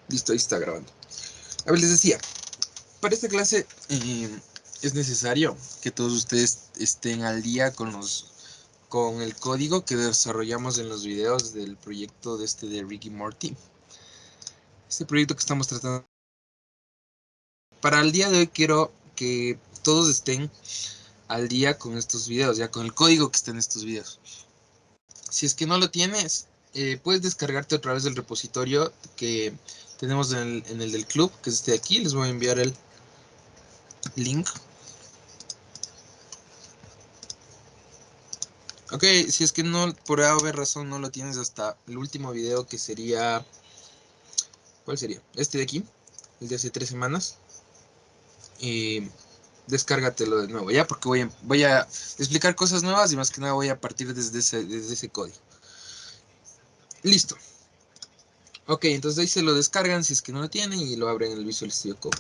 Listo, ahí está grabando. A ver, les decía, para esta clase es necesario que todos ustedes estén al día con el código que desarrollamos en los videos del proyecto de Rick y Morty. Este proyecto que estamos tratando. Para el día de hoy quiero que todos estén al día con estos videos, ya con el código que está en estos videos. Si es que no lo tienes, puedes descargarte a través del repositorio que tenemos en el del club, que es este de aquí. Les voy a enviar el link. Ok, si es que no, por alguna razón no lo tienes hasta el último video, que sería... ¿Cuál sería? Este de aquí, el de hace 3 semanas. Descárgatelo de nuevo, ¿ya? Porque voy a explicar cosas nuevas y más que nada voy a partir desde ese código. Listo. Ok, entonces ahí se lo descargan si es que no lo tienen y lo abren en el Visual Studio Code.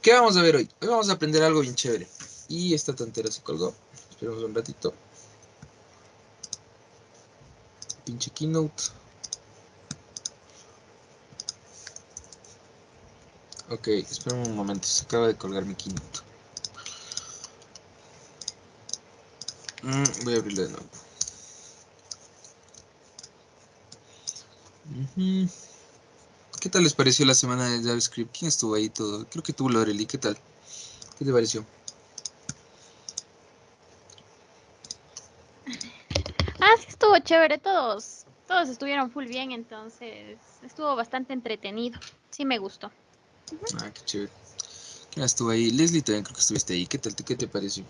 ¿Qué vamos a ver hoy? Hoy vamos a aprender algo bien chévere. Y esta tontera se colgó. Esperemos un ratito. Pinche Keynote. Ok, esperen un momento, se acaba de colgar mi Keynote. Voy a abrirlo de nuevo. ¿Qué tal les pareció la semana de JavaScript? ¿Quién estuvo ahí todo? Creo que tú, Loreli. ¿Qué tal? ¿Qué te pareció? Sí, estuvo chévere, todos estuvieron full bien, entonces estuvo bastante entretenido, sí me gustó. Qué chévere. ¿Quién estuvo ahí? Leslie también creo que estuviste ahí. ¿Qué tal? ¿Qué te pareció?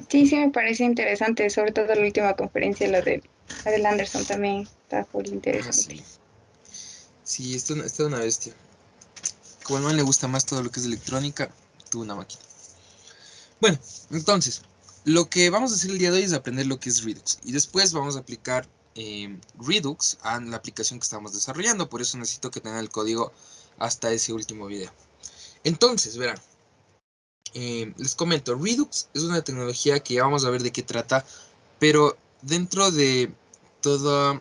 Sí, sí me parece interesante, sobre todo la última conferencia, la del Anderson también está full interesante. Sí. Sí, está una bestia. Como al man le gusta más todo lo que es electrónica, tuvo una máquina. Bueno, entonces, lo que vamos a hacer el día de hoy es aprender lo que es Redux. Y después vamos a aplicar Redux a la aplicación que estamos desarrollando. Por eso necesito que tengan el código hasta ese último video. Entonces, verán. Les comento, Redux es una tecnología que ya vamos a ver de qué trata, pero dentro de todo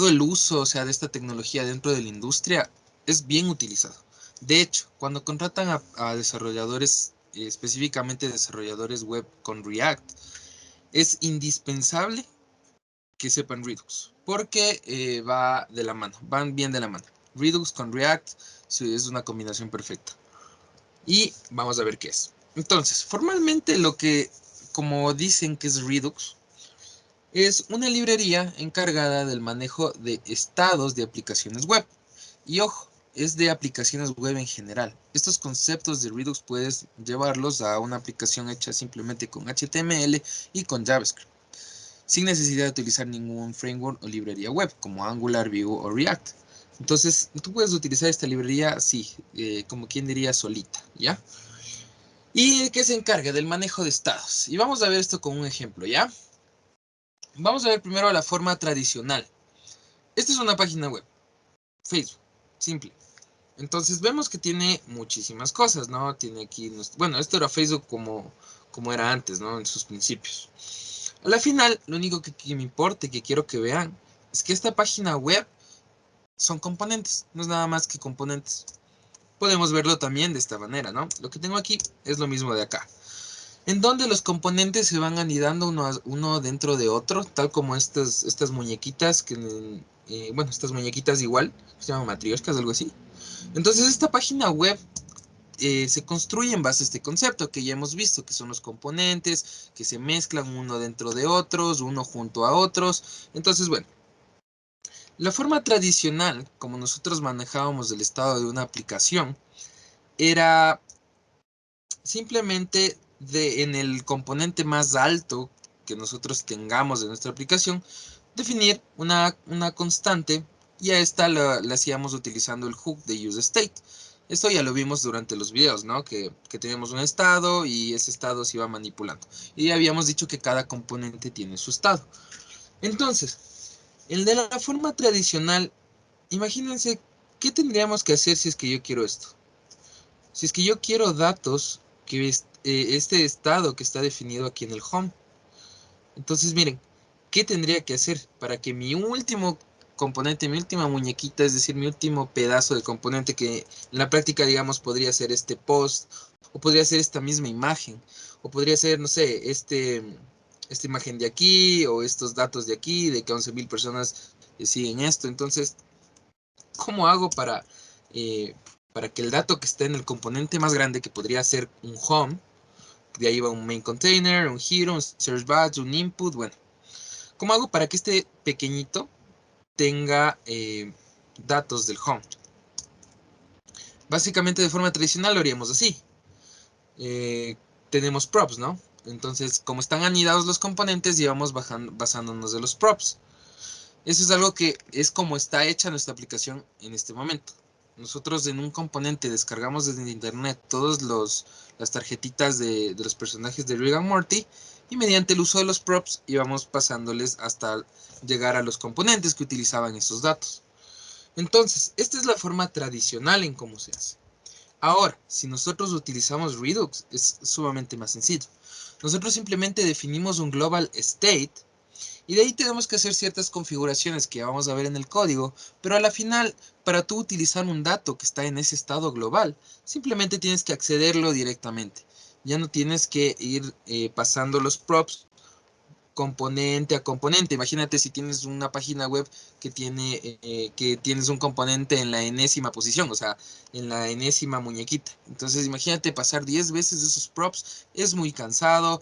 el uso, o sea, de esta tecnología dentro de la industria, es bien utilizado. De hecho, cuando contratan a desarrolladores, específicamente desarrolladores web con React, es indispensable que sepan Redux, porque va de la mano, van bien de la mano. Redux con React es una combinación perfecta. Y vamos a ver qué es. Entonces, formalmente lo que, como dicen que es Redux, es una librería encargada del manejo de estados de aplicaciones web. Y ojo, es de aplicaciones web en general. Estos conceptos de Redux puedes llevarlos a una aplicación hecha simplemente con HTML y con JavaScript, sin necesidad de utilizar ningún framework o librería web, como Angular, Vue o React. Entonces, tú puedes utilizar esta librería, sí, como quien diría, solita, ¿ya? Y que se encarga del manejo de estados. Y vamos a ver esto con un ejemplo, ¿ya? Vamos a ver primero la forma tradicional. Esta es una página web, Facebook, simple. Entonces vemos que tiene muchísimas cosas, ¿no? Tiene aquí, bueno, esto era Facebook como era antes, ¿no? En sus principios. A la final, lo único que me importa y que quiero que vean es que esta página web son componentes, no es nada más que componentes. Podemos verlo también de esta manera, ¿no? Lo que tengo aquí es lo mismo de acá, en donde los componentes se van anidando uno dentro de otro, tal como estas muñequitas, bueno, estas muñequitas igual, se llaman matrioscas, algo así. Entonces esta página web se construye en base a este concepto que ya hemos visto, que son los componentes, que se mezclan uno dentro de otros, uno junto a otros. Entonces, bueno, la forma tradicional, como nosotros manejábamos el estado de una aplicación, era simplemente en el componente más alto que nosotros tengamos de nuestra aplicación, definir una constante, y a esta la hacíamos utilizando el hook de useState. Esto ya lo vimos durante los videos, ¿no? Que teníamos un estado y ese estado se iba manipulando. Y habíamos dicho que cada componente tiene su estado. Entonces, el de la forma tradicional, imagínense, ¿qué tendríamos que hacer si es que yo quiero esto? Si es que yo quiero datos, que este estado que está definido aquí en el home. Entonces, miren, ¿qué tendría que hacer para que mi último componente, mi última muñequita, es decir, mi último pedazo de componente, que en la práctica, digamos, podría ser este post, o podría ser esta misma imagen, o podría ser, no sé, esta imagen de aquí, o estos datos de aquí, de que 11.000 personas siguen esto? Entonces, ¿cómo hago para que el dato que esté en el componente más grande, que podría ser un home, de ahí va un main container, un hero, un search batch, un input, bueno, ¿cómo hago para que este pequeñito tenga datos del home? Básicamente de forma tradicional lo haríamos así. Tenemos props, ¿no? Entonces, como están anidados los componentes, llevamos basándonos de los props. Eso es algo que es como está hecha nuestra aplicación en este momento. Nosotros en un componente descargamos desde internet todas las tarjetitas de los personajes de Rick and Morty, y mediante el uso de los props íbamos pasándoles hasta llegar a los componentes que utilizaban esos datos. Entonces, esta es la forma tradicional en cómo se hace. Ahora, si nosotros utilizamos Redux, es sumamente más sencillo. Nosotros simplemente definimos un global state, y de ahí tenemos que hacer ciertas configuraciones que vamos a ver en el código, pero a la final, para tú utilizar un dato que está en ese estado global, simplemente tienes que accederlo directamente. Ya no tienes que ir pasando los props componente a componente. Imagínate si tienes una página web que tienes un componente en la enésima posición, o sea, en la enésima muñequita. Entonces imagínate pasar 10 veces esos props, es muy cansado.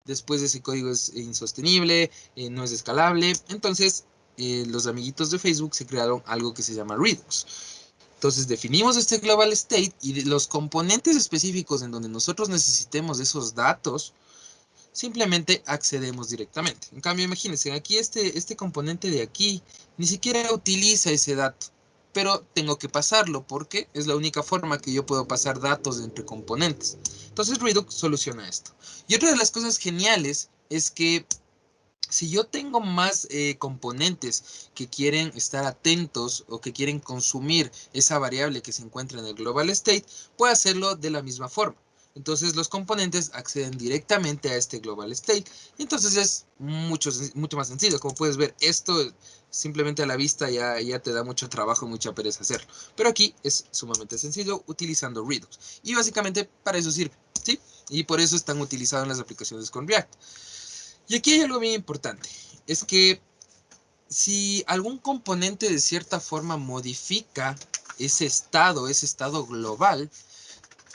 Después ese código es insostenible, no es escalable. Entonces los amiguitos de Facebook se crearon algo que se llama Redux. Entonces definimos este global state, y los componentes específicos en donde nosotros necesitemos esos datos, simplemente accedemos directamente. En cambio, imagínense, aquí este componente de aquí ni siquiera utiliza ese dato, pero tengo que pasarlo porque es la única forma que yo puedo pasar datos entre componentes. Entonces Redux soluciona esto. Y otra de las cosas geniales es que si yo tengo más componentes que quieren estar atentos o que quieren consumir esa variable que se encuentra en el global state, puedo hacerlo de la misma forma. Entonces los componentes acceden directamente a este global state, y entonces es mucho más sencillo. Como puedes ver, esto simplemente a la vista ya te da mucho trabajo y mucha pereza hacerlo. Pero aquí es sumamente sencillo utilizando Redux. Y básicamente para eso sirve, ¿sí? Y por eso están utilizados en las aplicaciones con React. Y aquí hay algo bien importante, es que si algún componente de cierta forma modifica ese estado global,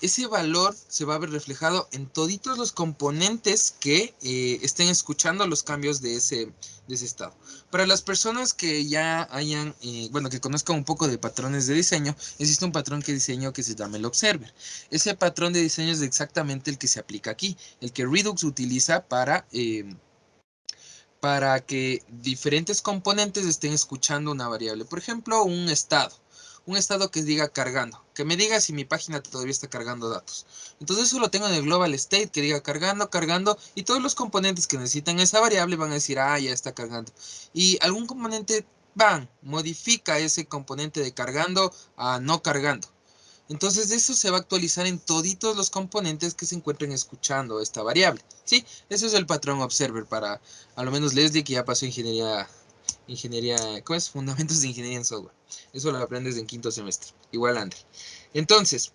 ese valor se va a ver reflejado en toditos los componentes que estén escuchando los cambios de ese estado. Para las personas que ya hayan, que conozcan un poco de patrones de diseño, existe un patrón de diseño que se llama el Observer. Ese patrón de diseño es exactamente el que se aplica aquí, el que Redux utiliza para que diferentes componentes estén escuchando una variable. Por ejemplo, un estado que diga cargando, que me diga si mi página todavía está cargando datos. Entonces eso lo tengo en el global state, que diga cargando, cargando, y todos los componentes que necesitan esa variable van a decir, ah, ya está cargando. Y algún componente modifica ese componente de cargando a no cargando. Entonces eso se va a actualizar en toditos los componentes que se encuentren escuchando esta variable. ¿Sí? Eso es el patrón observer para, a lo menos Leslie, que ya pasó ¿cómo es? Fundamentos de ingeniería en software. Eso lo aprendes en quinto semestre. Igual André. Entonces,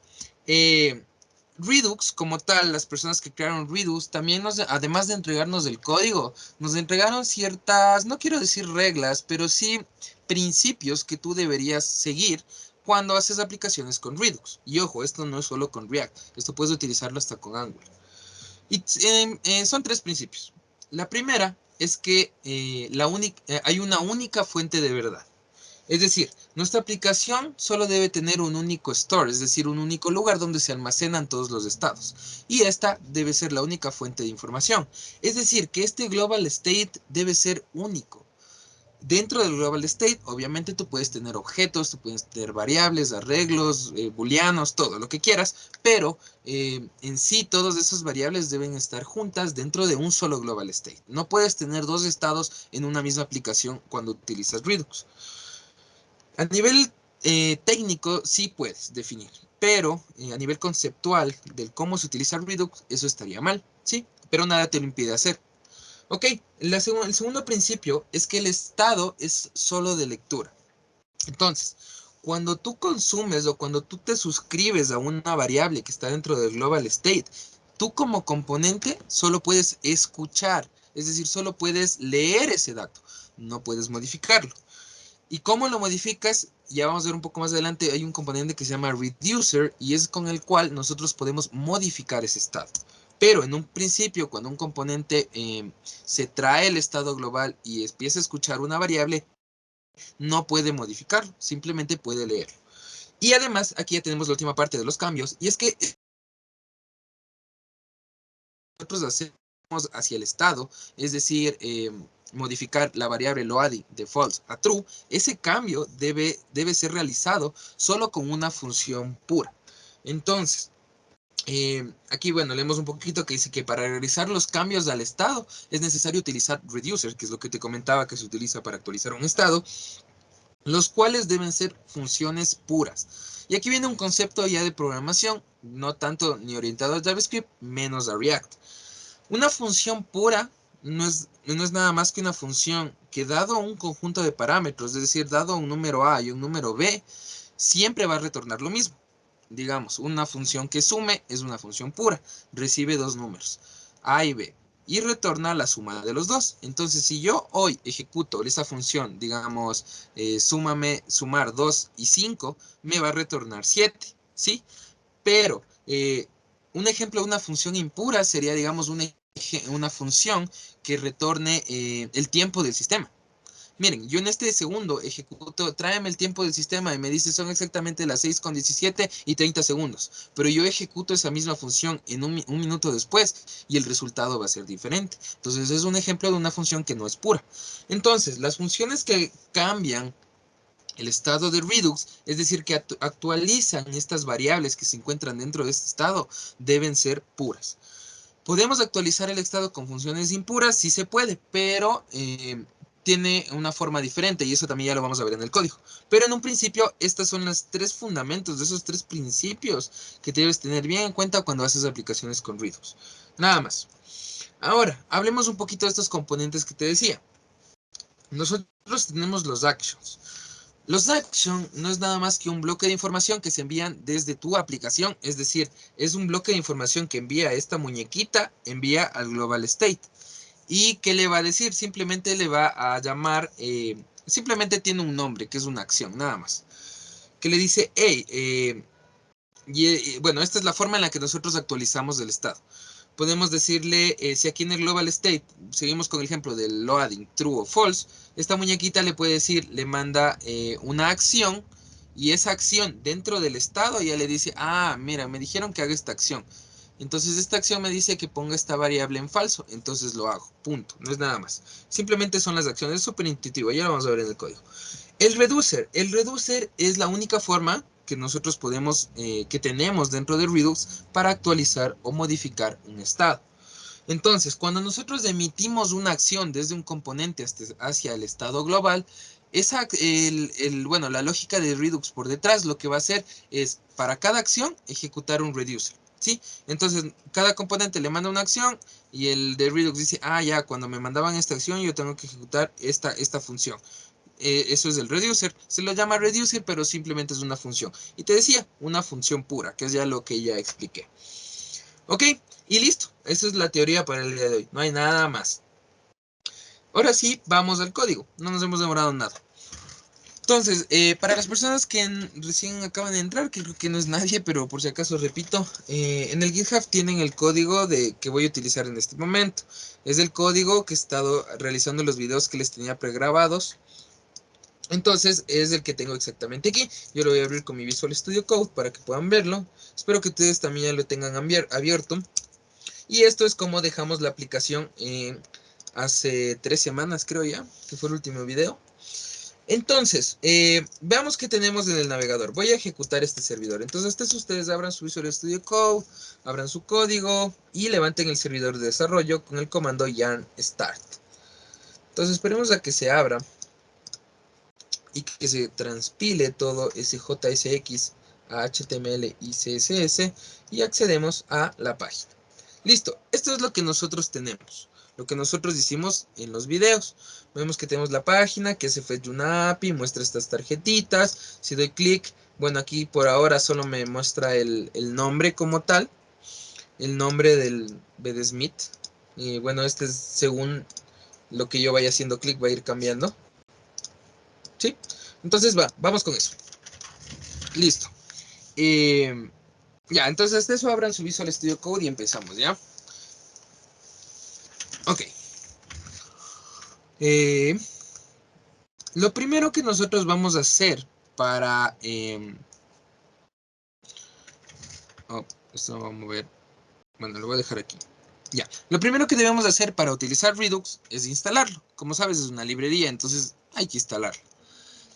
Redux, como tal, las personas que crearon Redux, también además de entregarnos el código, nos entregaron ciertas, no quiero decir reglas, pero sí principios que tú deberías seguir cuando haces aplicaciones con Redux. Y ojo, esto no es solo con React, esto puedes utilizarlo hasta con Angular. Y son tres principios. La primera es que hay una única fuente de verdad. Es decir, nuestra aplicación solo debe tener un único store, es decir, un único lugar donde se almacenan todos los estados. Y esta debe ser la única fuente de información. Es decir, que este global state debe ser único. Dentro del global state, obviamente tú puedes tener objetos, tú puedes tener variables, arreglos, booleanos, todo lo que quieras, pero en sí todas esas variables deben estar juntas dentro de un solo global state. No puedes tener dos estados en una misma aplicación cuando utilizas Redux. A nivel técnico sí puedes definir, pero a nivel conceptual del cómo se utiliza Redux, eso estaría mal, ¿sí? Pero nada te lo impide hacer. Ok, el segundo principio es que el estado es solo de lectura. Entonces, cuando tú consumes o cuando tú te suscribes a una variable que está dentro del global state, tú como componente solo puedes escuchar, es decir, solo puedes leer ese dato, no puedes modificarlo. ¿Y cómo lo modificas? Ya vamos a ver un poco más adelante, hay un componente que se llama reducer y es con el cual nosotros podemos modificar ese estado. Pero en un principio, cuando un componente se trae el estado global y empieza a escuchar una variable, no puede modificarlo, simplemente puede leerlo. Y además, aquí ya tenemos la última parte de los cambios, y es que nosotros hacemos hacia el estado, es decir, modificar la variable loading de false a true, ese cambio debe ser realizado solo con una función pura. Entonces, aquí, bueno, leemos un poquito que dice que para realizar los cambios al estado es necesario utilizar reducer, que es lo que te comentaba que se utiliza para actualizar un estado, los cuales deben ser funciones puras. Y aquí viene un concepto ya de programación, no tanto ni orientado a JavaScript, menos a React. Una función pura no es nada más que una función que dado un conjunto de parámetros, es decir, dado un número A y un número B, siempre va a retornar lo mismo. Digamos, una función que sume es una función pura, recibe dos números, A y B, y retorna la suma de los dos. Entonces, si yo hoy ejecuto esa función, digamos, sumar 2 y 5, me va a retornar 7, ¿sí? Pero un ejemplo de una función impura sería, digamos, una función que retorne el tiempo del sistema. Miren, yo en este segundo ejecuto, tráeme el tiempo del sistema y me dice son exactamente las 6:17 y 30 segundos. Pero yo ejecuto esa misma función en un minuto después y el resultado va a ser diferente. Entonces es un ejemplo de una función que no es pura. Entonces, las funciones que cambian el estado de Redux, es decir, que actualizan estas variables que se encuentran dentro de este estado, deben ser puras. ¿Podemos actualizar el estado con funciones impuras? Sí se puede, pero tiene una forma diferente y eso también ya lo vamos a ver en el código. Pero en un principio, estos son los tres fundamentos de esos tres principios que debes tener bien en cuenta cuando haces aplicaciones con Redux. Nada más. Ahora, hablemos un poquito de estos componentes que te decía. Nosotros tenemos los actions. Los actions no es nada más que un bloque de información que se envían desde tu aplicación, es decir, es un bloque de información que envía esta muñequita, envía al global state. ¿Y qué le va a decir? Simplemente le va a llamar, simplemente tiene un nombre, que es una acción, nada más. Que le dice, hey, bueno, esta es la forma en la que nosotros actualizamos el estado. Podemos decirle, si aquí en el global state, seguimos con el ejemplo del loading, true o false, esta muñequita le puede decir, le manda una acción, y esa acción dentro del estado ya le dice, ah, mira, me dijeron que haga esta acción. Entonces esta acción me dice que ponga esta variable en falso, entonces lo hago, punto, no es nada más. Simplemente son las acciones, es súper intuitivo, ya lo vamos a ver en el código. El reducer es la única forma que nosotros podemos, que tenemos dentro de Redux para actualizar o modificar un estado. Entonces, cuando nosotros emitimos una acción desde un componente hacia el estado global, bueno, la lógica de Redux por detrás lo que va a hacer es, para cada acción, ejecutar un reducer. ¿Sí? Entonces, cada componente le manda una acción y el de Redux dice, ah, ya, cuando me mandaban esta acción yo tengo que ejecutar esta función. Eso es el reducer. Se lo llama reducer, pero simplemente es una función. Y te decía, una función pura, que es ya lo que ya expliqué. Ok, y listo. Esa es la teoría para el día de hoy. No hay nada más. Ahora sí, vamos al código. No nos hemos demorado nada. Entonces, para las personas que recién acaban de entrar, que creo que no es nadie, pero por si acaso repito, en el GitHub tienen el código que voy a utilizar en este momento. Es el código que he estado realizando los videos que les tenía pregrabados. Entonces es el que tengo exactamente aquí. Yo lo voy a abrir con mi Visual Studio Code para que puedan verlo. Espero que ustedes también ya lo tengan abierto. Y esto es como dejamos la aplicación hace 3 semanas, creo ya, que fue el último video. Entonces, veamos qué tenemos en el navegador. Voy a ejecutar este servidor. Entonces, ustedes abran su Visual Studio Code, abran su código y levanten el servidor de desarrollo con el comando yarn start. Entonces, esperemos a que se abra y que se transpile todo ese JSX a HTML y CSS y accedemos a la página. Listo, esto es lo que nosotros tenemos, lo que nosotros hicimos en los videos. Vemos que tenemos la página, que se fue una API, muestra estas tarjetitas. Si doy clic, bueno, aquí por ahora solo me muestra el nombre como tal, el nombre del BD Smith. Y bueno, este es según lo que yo vaya haciendo clic, va a ir cambiando. ¿Sí? Entonces vamos con eso. Listo. Ya, entonces de eso abran su Visual Studio Code y empezamos, ¿ya? Ok. Lo primero que nosotros vamos a hacer para... oh, esto lo voy a mover. Bueno, lo voy a dejar aquí. Ya. Lo primero que debemos hacer para utilizar Redux es instalarlo. Como sabes, es una librería, entonces hay que instalarlo.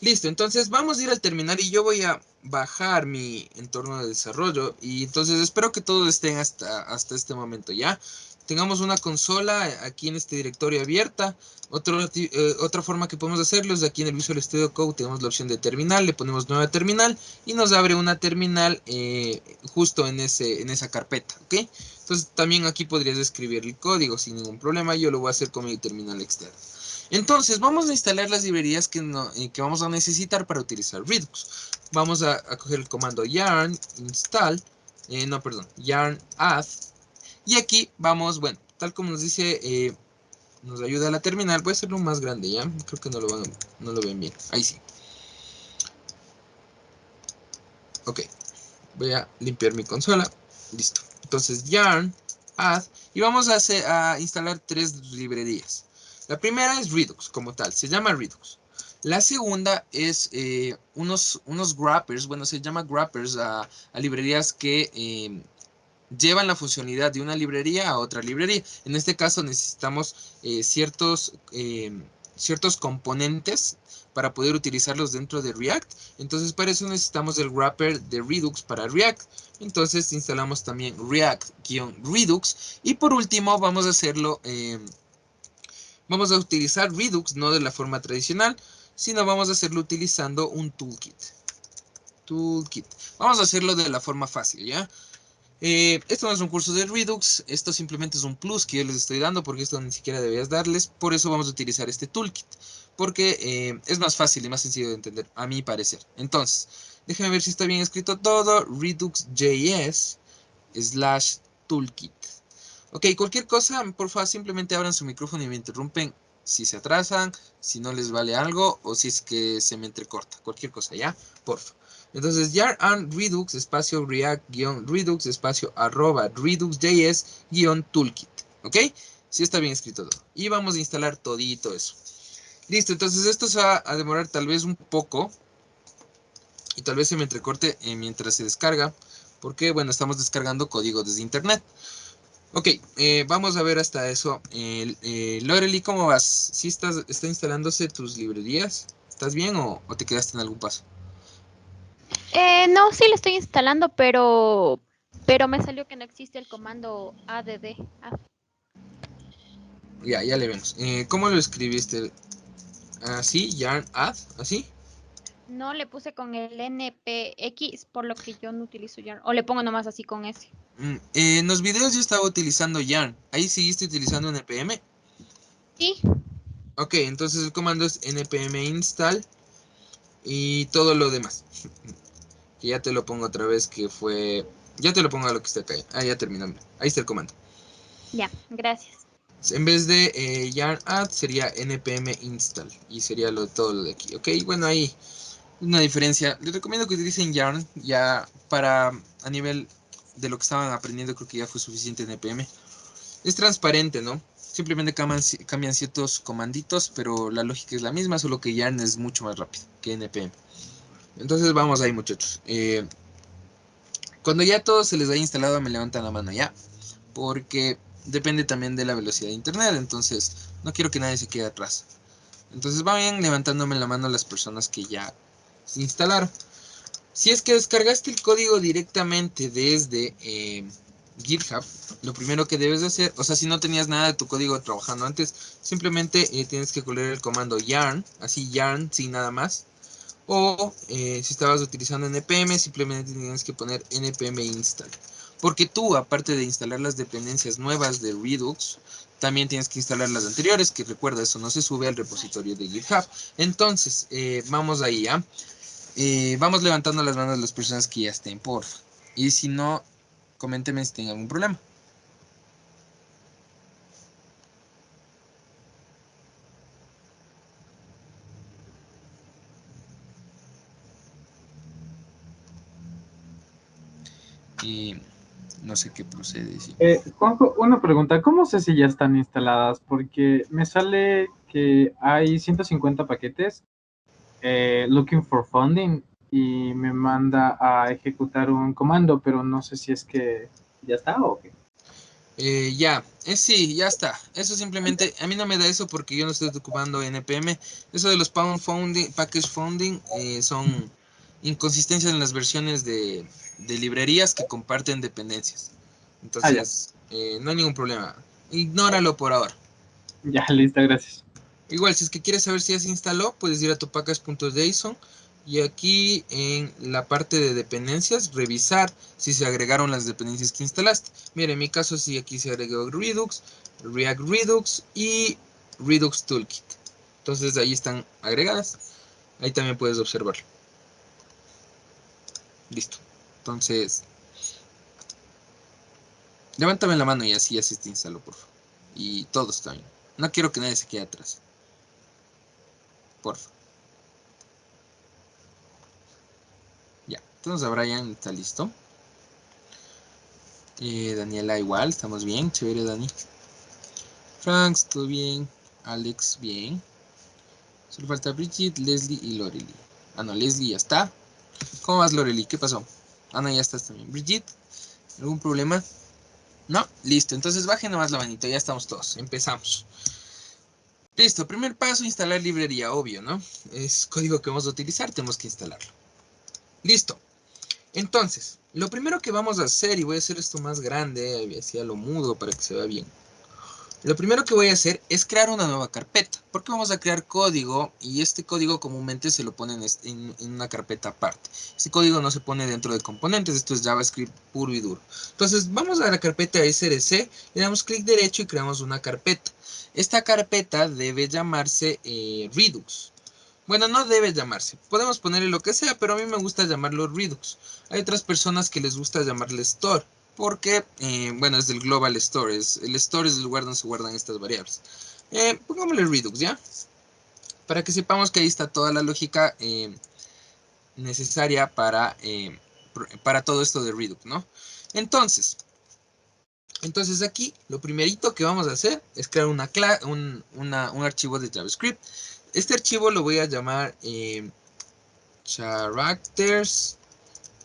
Listo, entonces vamos a ir al terminal y yo voy a bajar mi entorno de desarrollo. Y entonces espero que todos estén hasta este momento, ¿ya? Tengamos una consola aquí en este directorio abierta. Otra forma que podemos hacerlo es aquí en el Visual Studio Code tenemos la opción de terminal, le ponemos nueva terminal y nos abre una terminal justo en esa carpeta, ¿ok? Entonces también aquí podrías escribir el código sin ningún problema, yo lo voy a hacer con mi terminal externo. Entonces vamos a instalar las librerías que vamos a necesitar para utilizar Redux. Vamos a coger el comando yarn install, yarn add. Y aquí vamos, bueno, tal como nos dice, nos ayuda a la terminal. Voy a hacerlo más grande, ¿ya? Creo que no lo ven bien. Ahí sí. Ok. Voy a limpiar mi consola. Listo. Entonces, yarn, add. Y vamos a instalar 3 librerías. La primera es Redux, como tal. Se llama Redux. La segunda es unos wrappers. Bueno, se llama wrappers a librerías que llevan la funcionalidad de una librería a otra librería. En este caso necesitamos ciertos componentes para poder utilizarlos dentro de React. Entonces para eso necesitamos el wrapper de Redux para React. Entonces instalamos también React-Redux. Y por último vamos a utilizar Redux no de la forma tradicional, sino vamos a hacerlo utilizando un toolkit. Vamos a hacerlo de la forma fácil, ¿ya? Esto no es un curso de Redux, esto simplemente es un plus que yo les estoy dando porque esto ni siquiera debías darles, por eso vamos a utilizar este toolkit, porque es más fácil y más sencillo de entender, a mi parecer. Entonces, déjenme ver si está bien escrito todo, redux.js /toolkit. Ok, cualquier cosa, por favor, simplemente abran su micrófono y me interrumpen si se atrasan, si no les vale algo o si es que se me entrecorta, cualquier cosa, ¿ya? Porfa. Entonces, yarn redux espacio react-redux espacio @redux.js-toolkit. ¿Ok? Sí está bien escrito todo. Y vamos a instalar todito eso. Listo, entonces esto se va a demorar tal vez un poco. Y tal vez se me entrecorte mientras se descarga. Porque, bueno, estamos descargando código desde internet. Ok, vamos a ver hasta eso. Lorely, ¿cómo vas? ¿Sí está instalándose tus librerías? ¿Estás bien o te quedaste en algún paso? No, sí le estoy instalando, pero me salió que no existe el comando add. Ya le vemos. ¿Cómo lo escribiste? ¿Así? ¿Yarn add? ¿Así? No le puse con el npx, por lo que yo no utilizo yarn. O le pongo nomás así con ese. En los videos yo estaba utilizando yarn. ¿Ahí seguiste utilizando npm? Sí. Ok, entonces el comando es npm install y todo lo demás. Que ya te lo pongo otra vez que fue... Ya te lo pongo a lo que está acá. Ah, ya terminó. Ahí está el comando. Ya, gracias. En vez de yarn add sería npm install y sería todo lo de aquí. Ok, bueno, ahí una diferencia. Les recomiendo que utilicen yarn ya para a nivel de lo que estaban aprendiendo, creo que ya fue suficiente npm. Es transparente, ¿no? Simplemente cambian ciertos comanditos, pero la lógica es la misma, solo que yarn es mucho más rápido que npm. Entonces vamos ahí, muchachos. Cuando ya todo se les haya instalado, me levantan la mano ya, porque depende también de la velocidad de internet, entonces no quiero que nadie se quede atrás. Entonces vayan levantándome la mano las personas que ya se instalaron. Si es que descargaste el código directamente desde GitHub, lo primero que debes de hacer, o sea, si no tenías nada de tu código trabajando antes, simplemente tienes que coger el comando yarn, así yarn sin nada más. O si estabas utilizando npm, simplemente tienes que poner npm install. porque tú, aparte de instalar las dependencias nuevas de Redux, también tienes que instalar las anteriores, que recuerda, eso no se sube al repositorio de GitHub. Entonces, vamos ahí, ¿ya? Vamos levantando las manos de las personas que ya estén, porfa. Y si no, coméntenme si tienen algún problema. Y no sé qué procede. Sí. Juanjo, una pregunta. ¿Cómo sé si ya están instaladas? Porque me sale que hay 150 paquetes looking for funding y me manda a ejecutar un comando, pero no sé si es que ya está o qué. Sí, ya está. Eso simplemente, a mí no me da eso porque yo no estoy ocupando NPM. Eso de los pound founding, package founding, son inconsistencias en las versiones de librerías que comparten dependencias. Ah, ya. Entonces, no hay ningún problema. Ignóralo por ahora. Ya, listo, gracias. Igual, si es que quieres saber si ya se instaló, puedes ir a tu package.json y aquí en la parte de dependencias, revisar si se agregaron las dependencias que instalaste. Mira, en mi caso sí, aquí se agregó Redux, React Redux y Redux Toolkit. Entonces ahí están agregadas. Ahí también puedes observarlo. Listo. Entonces, levántame la mano y así ya se te instaló, por favor. Y todos también. No quiero que nadie se quede atrás. Por favor. Ya, entonces a Brian está listo. Daniela igual, estamos bien, chévere Dani. Franks, todo bien. Alex, bien. Solo falta Bridget, Leslie y Lorely. Ah, no, Leslie ya está. ¿Cómo vas, Lorely? ¿Qué pasó? Ana, ya estás también. Bridget, ¿algún problema? No, listo. Entonces bajen nomás la manito, ya estamos todos. Empezamos. Listo, primer paso, instalar librería, obvio, ¿no? Es código que vamos a utilizar, tenemos que instalarlo. Listo. Entonces, lo primero que vamos a hacer, y voy a hacer esto más grande, así a lo mudo para que se vea bien. Lo primero que voy a hacer es crear una nueva carpeta, porque vamos a crear código y este código comúnmente se lo ponen en una carpeta aparte. Este código no se pone dentro de componentes, esto es JavaScript puro y duro. Entonces vamos a la carpeta src, le damos clic derecho y creamos una carpeta. Esta carpeta debe llamarse Redux. Bueno, no debe llamarse, podemos ponerle lo que sea, pero a mí me gusta llamarlo Redux. Hay otras personas que les gusta llamarle Store, porque, bueno, es del Global Store, el Store es el lugar donde se guardan estas variables. Pongámosle Redux, ¿ya? Para que sepamos que ahí está toda la lógica necesaria para todo esto de Redux, ¿no? Entonces aquí lo primerito que vamos a hacer es crear un archivo de JavaScript. Este archivo lo voy a llamar characters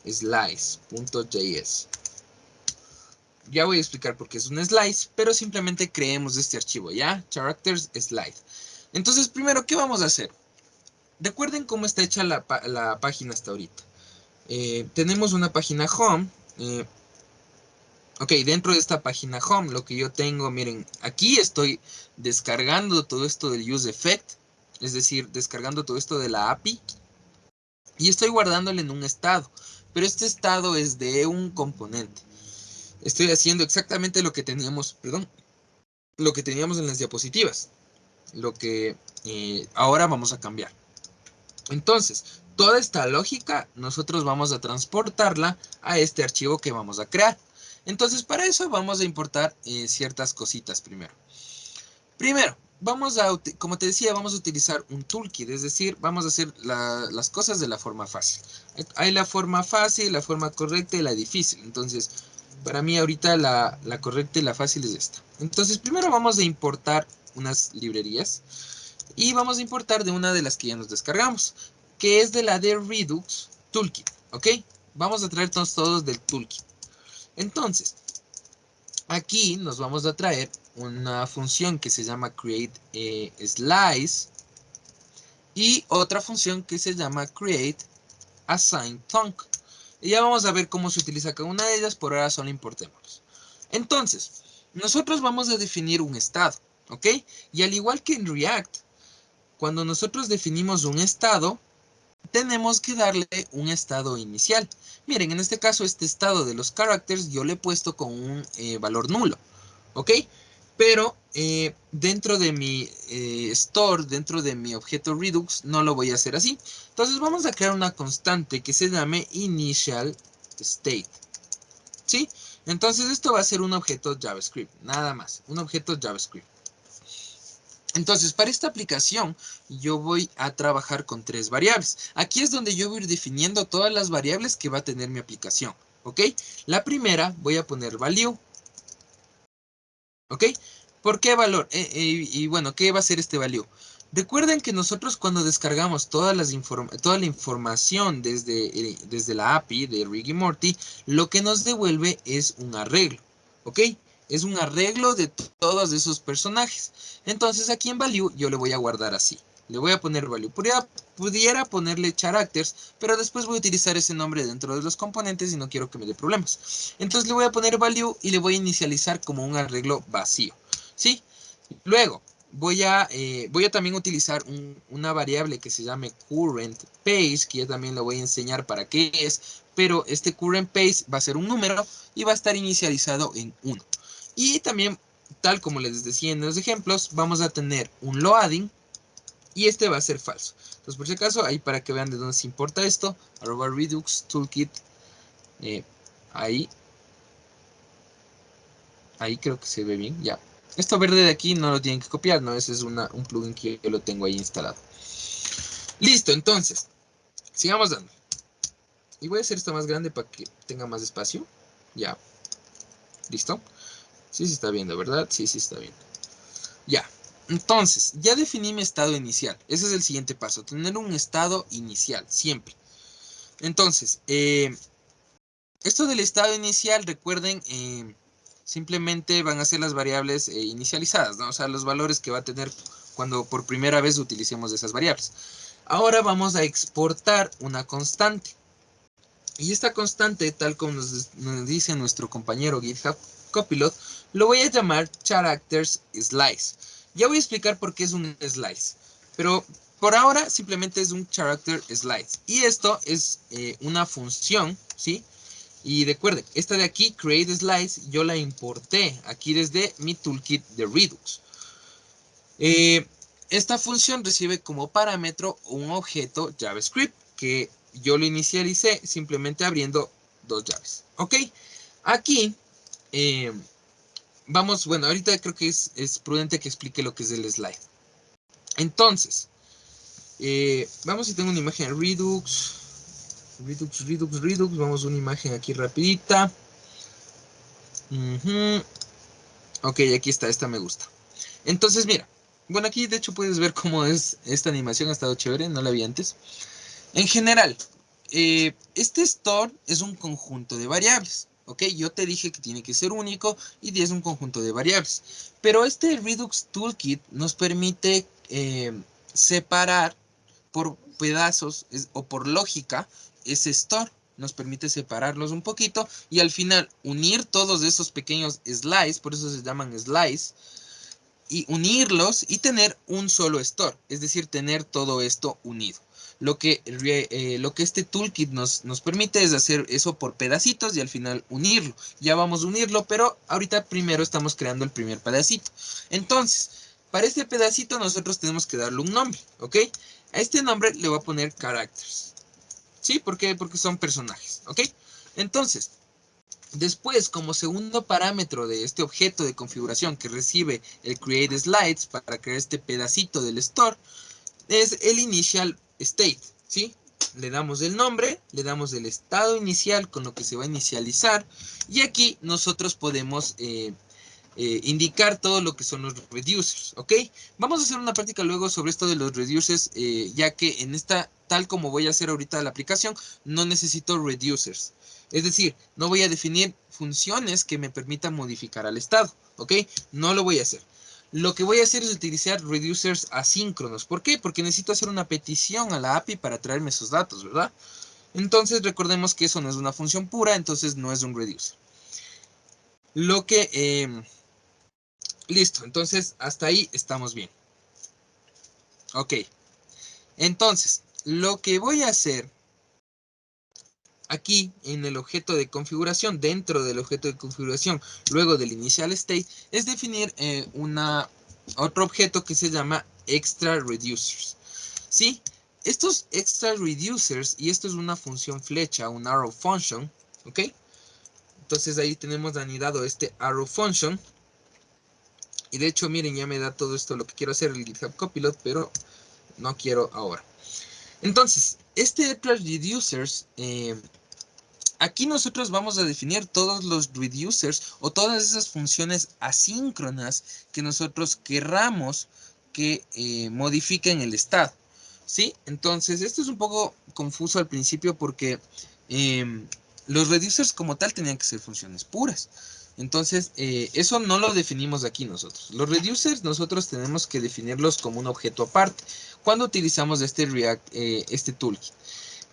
slice.js. Ya voy a explicar por qué es un slice, pero simplemente creemos este archivo, ¿ya? Characters slice. Entonces, primero, ¿qué vamos a hacer? Recuerden cómo está hecha la página hasta ahorita. Tenemos una página home. Ok, dentro de esta página home, lo que yo tengo, miren, aquí estoy descargando todo esto del useEffect, es decir, descargando todo esto de la API, y estoy guardándolo en un estado, pero este estado es de un componente. Estoy haciendo exactamente lo que teníamos, perdón, lo que teníamos en las diapositivas, lo que ahora vamos a cambiar. Entonces, toda esta lógica nosotros vamos a transportarla a este archivo que vamos a crear. Entonces, para eso vamos a importar ciertas cositas primero. Primero, como te decía, vamos a utilizar un toolkit, es decir, vamos a hacer las cosas de la forma fácil. Hay la forma fácil, la forma correcta y la difícil. Entonces, para mí ahorita la correcta y la fácil es esta. Entonces, primero vamos a importar unas librerías y vamos a importar de una de las que ya nos descargamos, que es de la de Redux Toolkit, ¿ok? Vamos a traer todos del Toolkit. Entonces, aquí nos vamos a traer una función que se llama create slice y otra función que se llama create assign thunk. Y ya vamos a ver cómo se utiliza cada una de ellas, por ahora solo importémoslos. Entonces, nosotros vamos a definir un estado, ¿ok? Y al igual que en React, cuando nosotros definimos un estado, tenemos que darle un estado inicial. Miren, en este caso, este estado de los characters yo le he puesto con un valor nulo, ¿ok? Pero dentro de mi store, dentro de mi objeto Redux, no lo voy a hacer así. Entonces vamos a crear una constante que se llame initial state, ¿sí? Entonces esto va a ser un objeto JavaScript, nada más, un objeto JavaScript. Entonces, para esta aplicación, yo voy a trabajar con 3 variables. Aquí es donde yo voy a ir definiendo todas las variables que va a tener mi aplicación, ¿ok? La primera, voy a poner value, ¿ok? ¿Por qué valor? Y bueno, ¿qué va a ser este value? Recuerden que nosotros cuando descargamos toda la información desde la API de Rick y Morty, lo que nos devuelve es un arreglo, ¿ok? Es un arreglo de todos esos personajes. Entonces aquí en value yo le voy a guardar así. Le voy a poner value. Pudiera ponerle characters, pero después voy a utilizar ese nombre dentro de los componentes y no quiero que me dé problemas. Entonces le voy a poner value y le voy a inicializar como un arreglo vacío, ¿sí? Luego voy a también utilizar una variable que se llame current page, que ya también lo voy a enseñar para qué es, pero este current page va a ser un número y va a estar inicializado en 1. Y también, tal como les decía en los ejemplos, vamos a tener un loading y este va a ser falso. Entonces, por si acaso, ahí para que vean de dónde se importa esto, @redux toolkit, ahí creo que se ve bien, ya. Esto verde de aquí no lo tienen que copiar, no, ese es un plugin que yo lo tengo ahí instalado. Listo, entonces, sigamos dando. Y voy a hacer esto más grande para que tenga más espacio. Ya. ¿Listo? Sí se está viendo, ¿verdad? Sí, sí está viendo. Ya. Entonces, ya definí mi estado inicial. Ese es el siguiente paso. Tener un estado inicial, siempre. Entonces, esto del estado inicial, recuerden, simplemente van a ser las variables inicializadas, ¿no? O sea, los valores que va a tener cuando por primera vez utilicemos esas variables. Ahora vamos a exportar una constante. Y esta constante, tal como nos dice nuestro compañero GitHub Copilot, lo voy a llamar characters slice. Ya voy a explicar por qué es un slice, pero por ahora simplemente es un character slice. Y esto es una función, ¿sí? Y recuerden, esta de aquí, create slice, yo la importé aquí desde mi toolkit de Redux. Esta función recibe como parámetro un objeto JavaScript que yo lo inicialicé simplemente abriendo dos llaves. ¿Ok? Aquí vamos, bueno, ahorita creo que es prudente que explique lo que es el slide. Entonces, vamos, si tengo una imagen de Redux. Vamos a una imagen aquí rapidita. Ok, aquí está, esta me gusta. Entonces, mira. Bueno, aquí de hecho puedes ver cómo es esta animación, ha estado chévere, no la vi antes. En general, este store es un conjunto de variables, ¿ok? Yo te dije que tiene que ser único y es un conjunto de variables. Pero este Redux Toolkit nos permite separar por pedazos o por lógica ese store. Nos permite separarlos un poquito y al final unir todos esos pequeños slices, por eso se llaman slices, y unirlos y tener un solo store, es decir, tener todo esto unido. Lo que este toolkit nos permite es hacer eso por pedacitos y al final unirlo. Ya vamos a unirlo, pero ahorita primero estamos creando el primer pedacito. Entonces, para este pedacito nosotros tenemos que darle un nombre, ¿ok? A este nombre le voy a poner characters. ¿Sí? ¿Por qué? Porque son personajes, ¿ok? Entonces, después, como segundo parámetro de este objeto de configuración que recibe el createSlides para crear este pedacito del store, es el initial state, ¿sí? Le damos el nombre, le damos el estado inicial con lo que se va a inicializar y aquí nosotros podemos indicar todo lo que son los reducers, ¿ok? Vamos a hacer una práctica luego sobre esto de los reducers, ya que en esta, tal como voy a hacer ahorita la aplicación, no necesito reducers. Es decir, no voy a definir funciones que me permitan modificar al estado, ¿ok? No lo voy a hacer. Lo que voy a hacer es utilizar reducers asíncronos. ¿Por qué? Porque necesito hacer una petición a la API para traerme esos datos, ¿verdad? Entonces recordemos que eso no es una función pura, entonces no es un reducer. Lo que... listo, entonces hasta ahí estamos bien. Ok, entonces, lo que voy a hacer aquí en el objeto de configuración, dentro del objeto de configuración, luego del initial state, es definir otro objeto que se llama extra reducers. ¿Sí? Estos extra reducers, y esto es una función flecha, un arrow function, ¿ok? Entonces ahí tenemos anidado este arrow function. Y de hecho, miren, ya me da todo esto lo que quiero hacer el GitHub Copilot, pero no quiero ahora. Entonces, este extra reducers, aquí nosotros vamos a definir todos los reducers o todas esas funciones asíncronas que nosotros querramos que modifiquen el estado. ¿Sí? Entonces, esto es un poco confuso al principio porque los reducers como tal tenían que ser funciones puras. Entonces, eso no lo definimos aquí nosotros. Los reducers nosotros tenemos que definirlos como un objeto aparte cuando utilizamos este toolkit.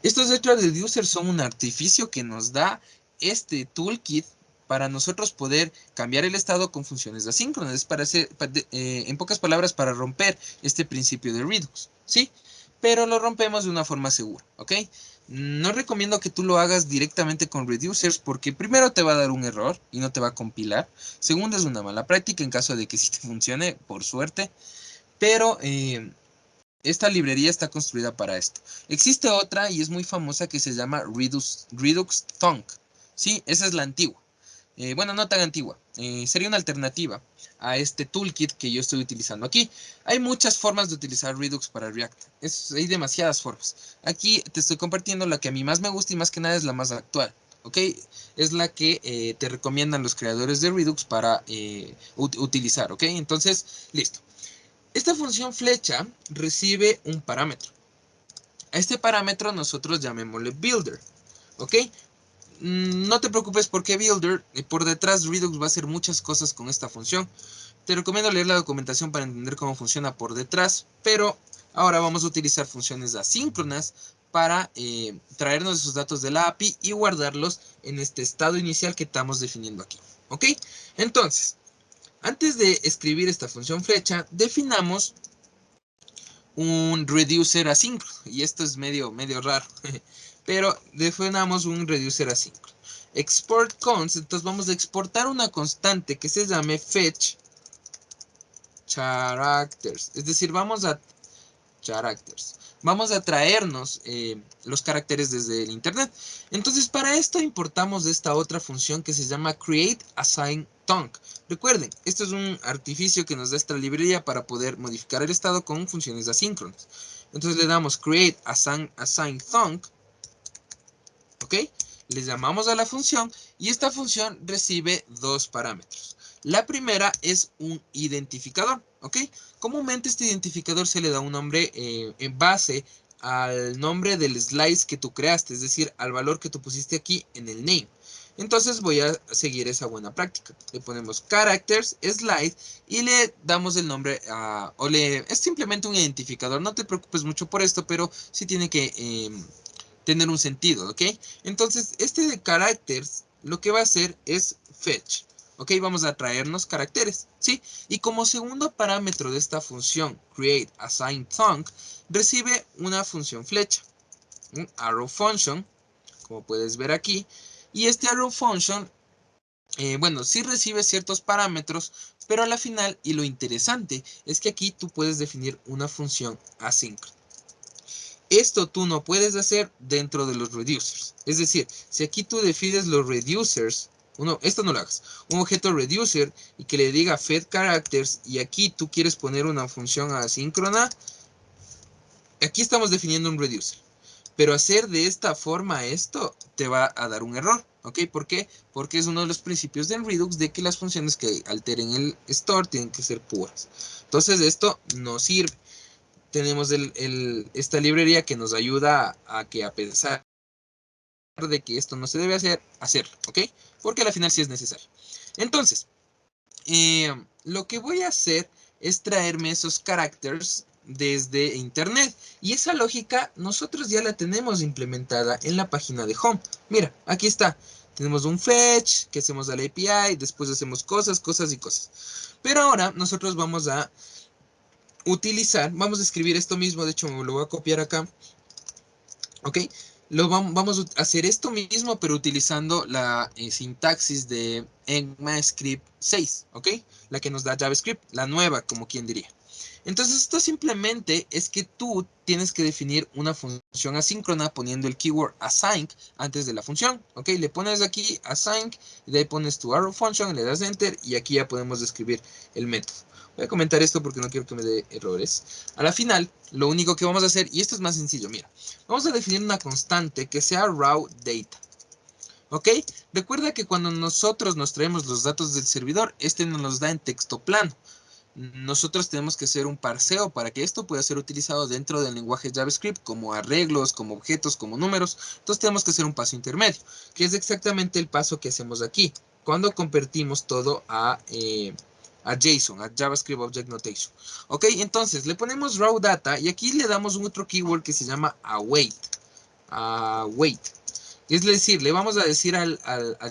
Estos extra reducers son un artificio que nos da este toolkit para nosotros poder cambiar el estado con funciones asíncronas, en pocas palabras, para romper este principio de Redux, ¿sí? Pero lo rompemos de una forma segura, ¿ok? No recomiendo que tú lo hagas directamente con reducers porque primero te va a dar un error y no te va a compilar. Segundo, es una mala práctica en caso de que sí te funcione, por suerte. Pero esta librería está construida para esto. Existe otra y es muy famosa que se llama Redux Thunk. Sí, esa es la antigua. Bueno, no tan antigua. Sería una alternativa a este toolkit que yo estoy utilizando aquí. Hay muchas formas de utilizar Redux para React. Hay demasiadas formas. Aquí te estoy compartiendo la que a mí más me gusta y más que nada es la más actual. ¿Ok? Es la que te recomiendan los creadores de Redux para utilizar. ¿Ok? Entonces, listo. Esta función flecha recibe un parámetro. A este parámetro nosotros llamémosle builder. ¿Ok? No te preocupes porque builder, por detrás Redux va a hacer muchas cosas con esta función. Te recomiendo leer la documentación para entender cómo funciona por detrás, pero ahora vamos a utilizar funciones asíncronas para traernos esos datos de la API y guardarlos en este estado inicial que estamos definiendo aquí. ¿Ok? Entonces, antes de escribir esta función flecha, definamos un reducer asíncrono. Y esto es medio raro. Pero definamos un reducer asíncrono. Export const, entonces vamos a exportar una constante que se llame fetch characters. Es decir, vamos a traernos los caracteres desde el internet. Entonces para esto importamos esta otra función que se llama createAssignThunk. Recuerden, esto es un artificio que nos da esta librería para poder modificar el estado con funciones asíncronas. Entonces le damos createAssignThunk. ¿Ok? Le llamamos a la función y esta función recibe dos parámetros. La primera es un identificador, ¿ok? Comúnmente este identificador se le da un nombre en base al nombre del slice que tú creaste, es decir, al valor que tú pusiste aquí en el name. Entonces voy a seguir esa buena práctica. Le ponemos characters, slide y le damos el nombre es simplemente un identificador. No te preocupes mucho por esto, pero sí tiene que tener un sentido, ¿ok? Entonces, este de characters lo que va a hacer es fetch, ¿ok? Vamos a traernos caracteres, ¿sí? Y como segundo parámetro de esta función createAssignThunk, recibe una función flecha, un arrow function, como puedes ver aquí, y este arrow function, bueno, sí recibe ciertos parámetros, pero a la final, y lo interesante, es que aquí tú puedes definir una función asíncrona. Esto tú no puedes hacer dentro de los reducers. Es decir, si aquí tú defines los reducers, esto no lo hagas. Un objeto reducer y que le diga fed characters y aquí tú quieres poner una función asíncrona, aquí estamos definiendo un reducer. Pero hacer de esta forma esto te va a dar un error. ¿Ok? ¿Por qué? Porque es uno de los principios del Redux de que las funciones que alteren el store tienen que ser puras. Entonces esto no sirve. Tenemos esta librería que nos ayuda a pesar de que esto no se debe hacer, hacerlo, ¿ok? Porque al final sí es necesario. Entonces, lo que voy a hacer es traerme esos caracteres desde internet. Y esa lógica nosotros ya la tenemos implementada en la página de Home. Mira, aquí está. Tenemos un fetch que hacemos a la API, después hacemos cosas. Pero ahora nosotros vamos a vamos a escribir esto mismo, de hecho me lo voy a copiar acá ¿Ok? Vamos a hacer esto mismo, pero utilizando la sintaxis de ECMAScript 6, ¿ok? La que nos da JavaScript, la nueva, como quien diría. Entonces, esto simplemente es que tú tienes que definir una función asíncrona poniendo el keyword async antes de la función, ¿ok? Le pones aquí async, y de ahí pones tu arrow function, le das enter, y aquí ya podemos describir el método. Voy a comentar esto porque no quiero que me dé errores. A la final, lo único que vamos a hacer, y esto es más sencillo, mira. Vamos a definir una constante que sea raw data. ¿Ok? Recuerda que cuando nosotros nos traemos los datos del servidor, este nos los da en texto plano. Nosotros tenemos que hacer un parseo para que esto pueda ser utilizado dentro del lenguaje JavaScript como arreglos, como objetos, como números. Entonces tenemos que hacer un paso intermedio, que es exactamente el paso que hacemos aquí, cuando convertimos todo a JSON, a JavaScript Object Notation. Ok, entonces le ponemos raw data y aquí le damos un otro keyword que se llama await. Await. Es decir, le vamos a decir al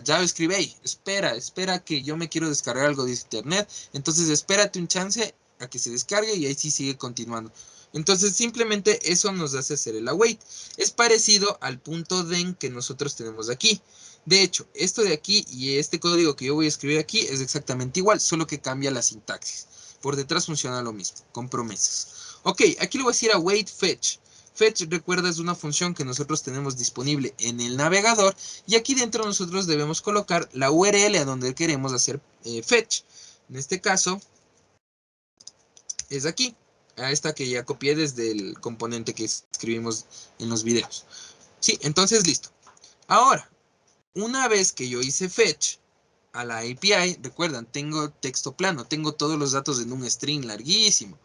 JavaScript, hey, espera que yo me quiero descargar algo de internet, entonces espérate un chance a que se descargue y ahí sí sigue continuando. Entonces simplemente eso nos hace hacer el await. Es parecido al punto den que nosotros tenemos aquí. De hecho, esto de aquí y este código que yo voy a escribir aquí es exactamente igual, solo que cambia la sintaxis. Por detrás funciona lo mismo, con promesas. Ok, aquí le voy a decir await fetch. Fetch, recuerda, es una función que nosotros tenemos disponible en el navegador y aquí dentro nosotros debemos colocar la URL a donde queremos hacer fetch. En este caso es aquí, a esta que ya copié desde el componente que escribimos en los videos. Sí, entonces listo. Ahora, una vez que yo hice fetch a la API, recuerdan, tengo texto plano, tengo todos los datos en un string larguísimo.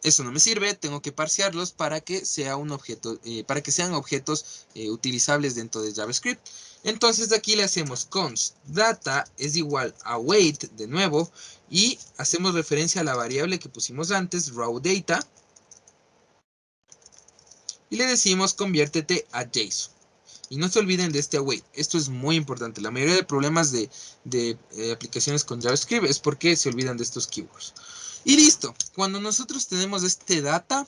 Eso no me sirve, tengo que parsearlos para que sea un objeto, para que sean objetos utilizables dentro de JavaScript. Entonces aquí le hacemos const data es igual a await de nuevo y hacemos referencia a la variable que pusimos antes, raw data, y le decimos conviértete a JSON. Y no se olviden de este await, esto es muy importante. La mayoría de problemas de aplicaciones con JavaScript es porque se olvidan de estos keywords. Y listo, cuando nosotros tenemos este data,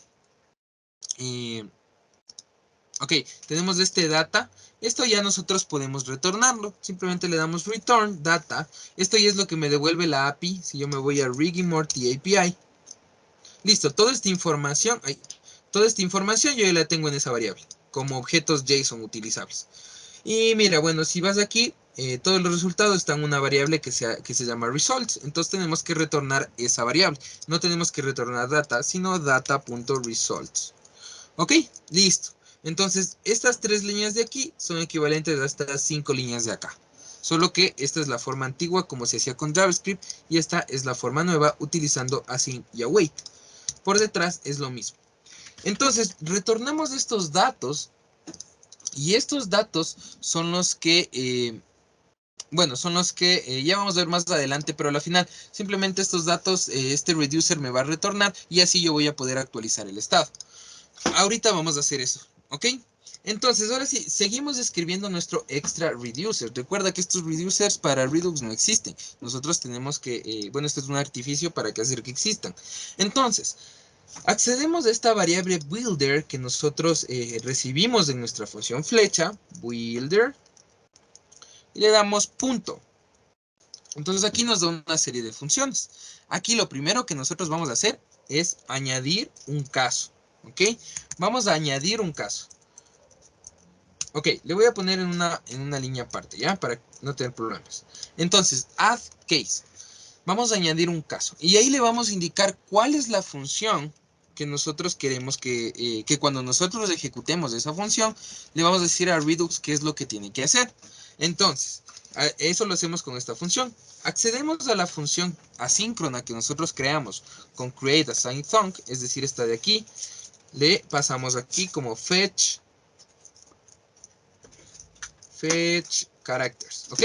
ok, tenemos este data, esto ya nosotros podemos retornarlo, simplemente le damos return data, esto ya es lo que me devuelve la API, si yo me voy a Ricky Morty API, listo, toda esta información yo ya la tengo en esa variable, como objetos JSON utilizables. Y mira, bueno, si vas aquí, todos los resultados están en una variable que se llama results. Entonces tenemos que retornar esa variable. No tenemos que retornar data, sino data.results. ¿Ok? Listo. Entonces, estas 3 líneas de aquí son equivalentes a estas 5 líneas de acá. Solo que esta es la forma antigua como se hacía con JavaScript y esta es la forma nueva utilizando async y await. Por detrás es lo mismo. Entonces, retornamos estos datos. Y estos datos son los que, ya vamos a ver más adelante, pero al final simplemente estos datos, este reducer me va a retornar y así yo voy a poder actualizar el estado. Ahorita vamos a hacer eso, ¿ok? Entonces, ahora sí, seguimos escribiendo nuestro extra reducer. Recuerda que estos reducers para Redux no existen. Nosotros tenemos que, esto es un artificio para que hacer que existan. Entonces, accedemos a esta variable builder que nosotros recibimos de nuestra función flecha, builder, y le damos punto. Entonces aquí nos da una serie de funciones. Aquí lo primero que nosotros vamos a hacer es añadir un caso, ¿ok? Vamos a añadir un caso. Ok, le voy a poner en una línea aparte, ¿ya? Para no tener problemas. Entonces, add case. Vamos a añadir un caso. Y ahí le vamos a indicar cuál es la función que nosotros queremos que cuando nosotros ejecutemos esa función, le vamos a decir a Redux qué es lo que tiene que hacer. Entonces, eso lo hacemos con esta función. Accedemos a la función asíncrona que nosotros creamos con create assign thunk, es decir, esta de aquí. Le pasamos aquí como fetch characters, ¿ok?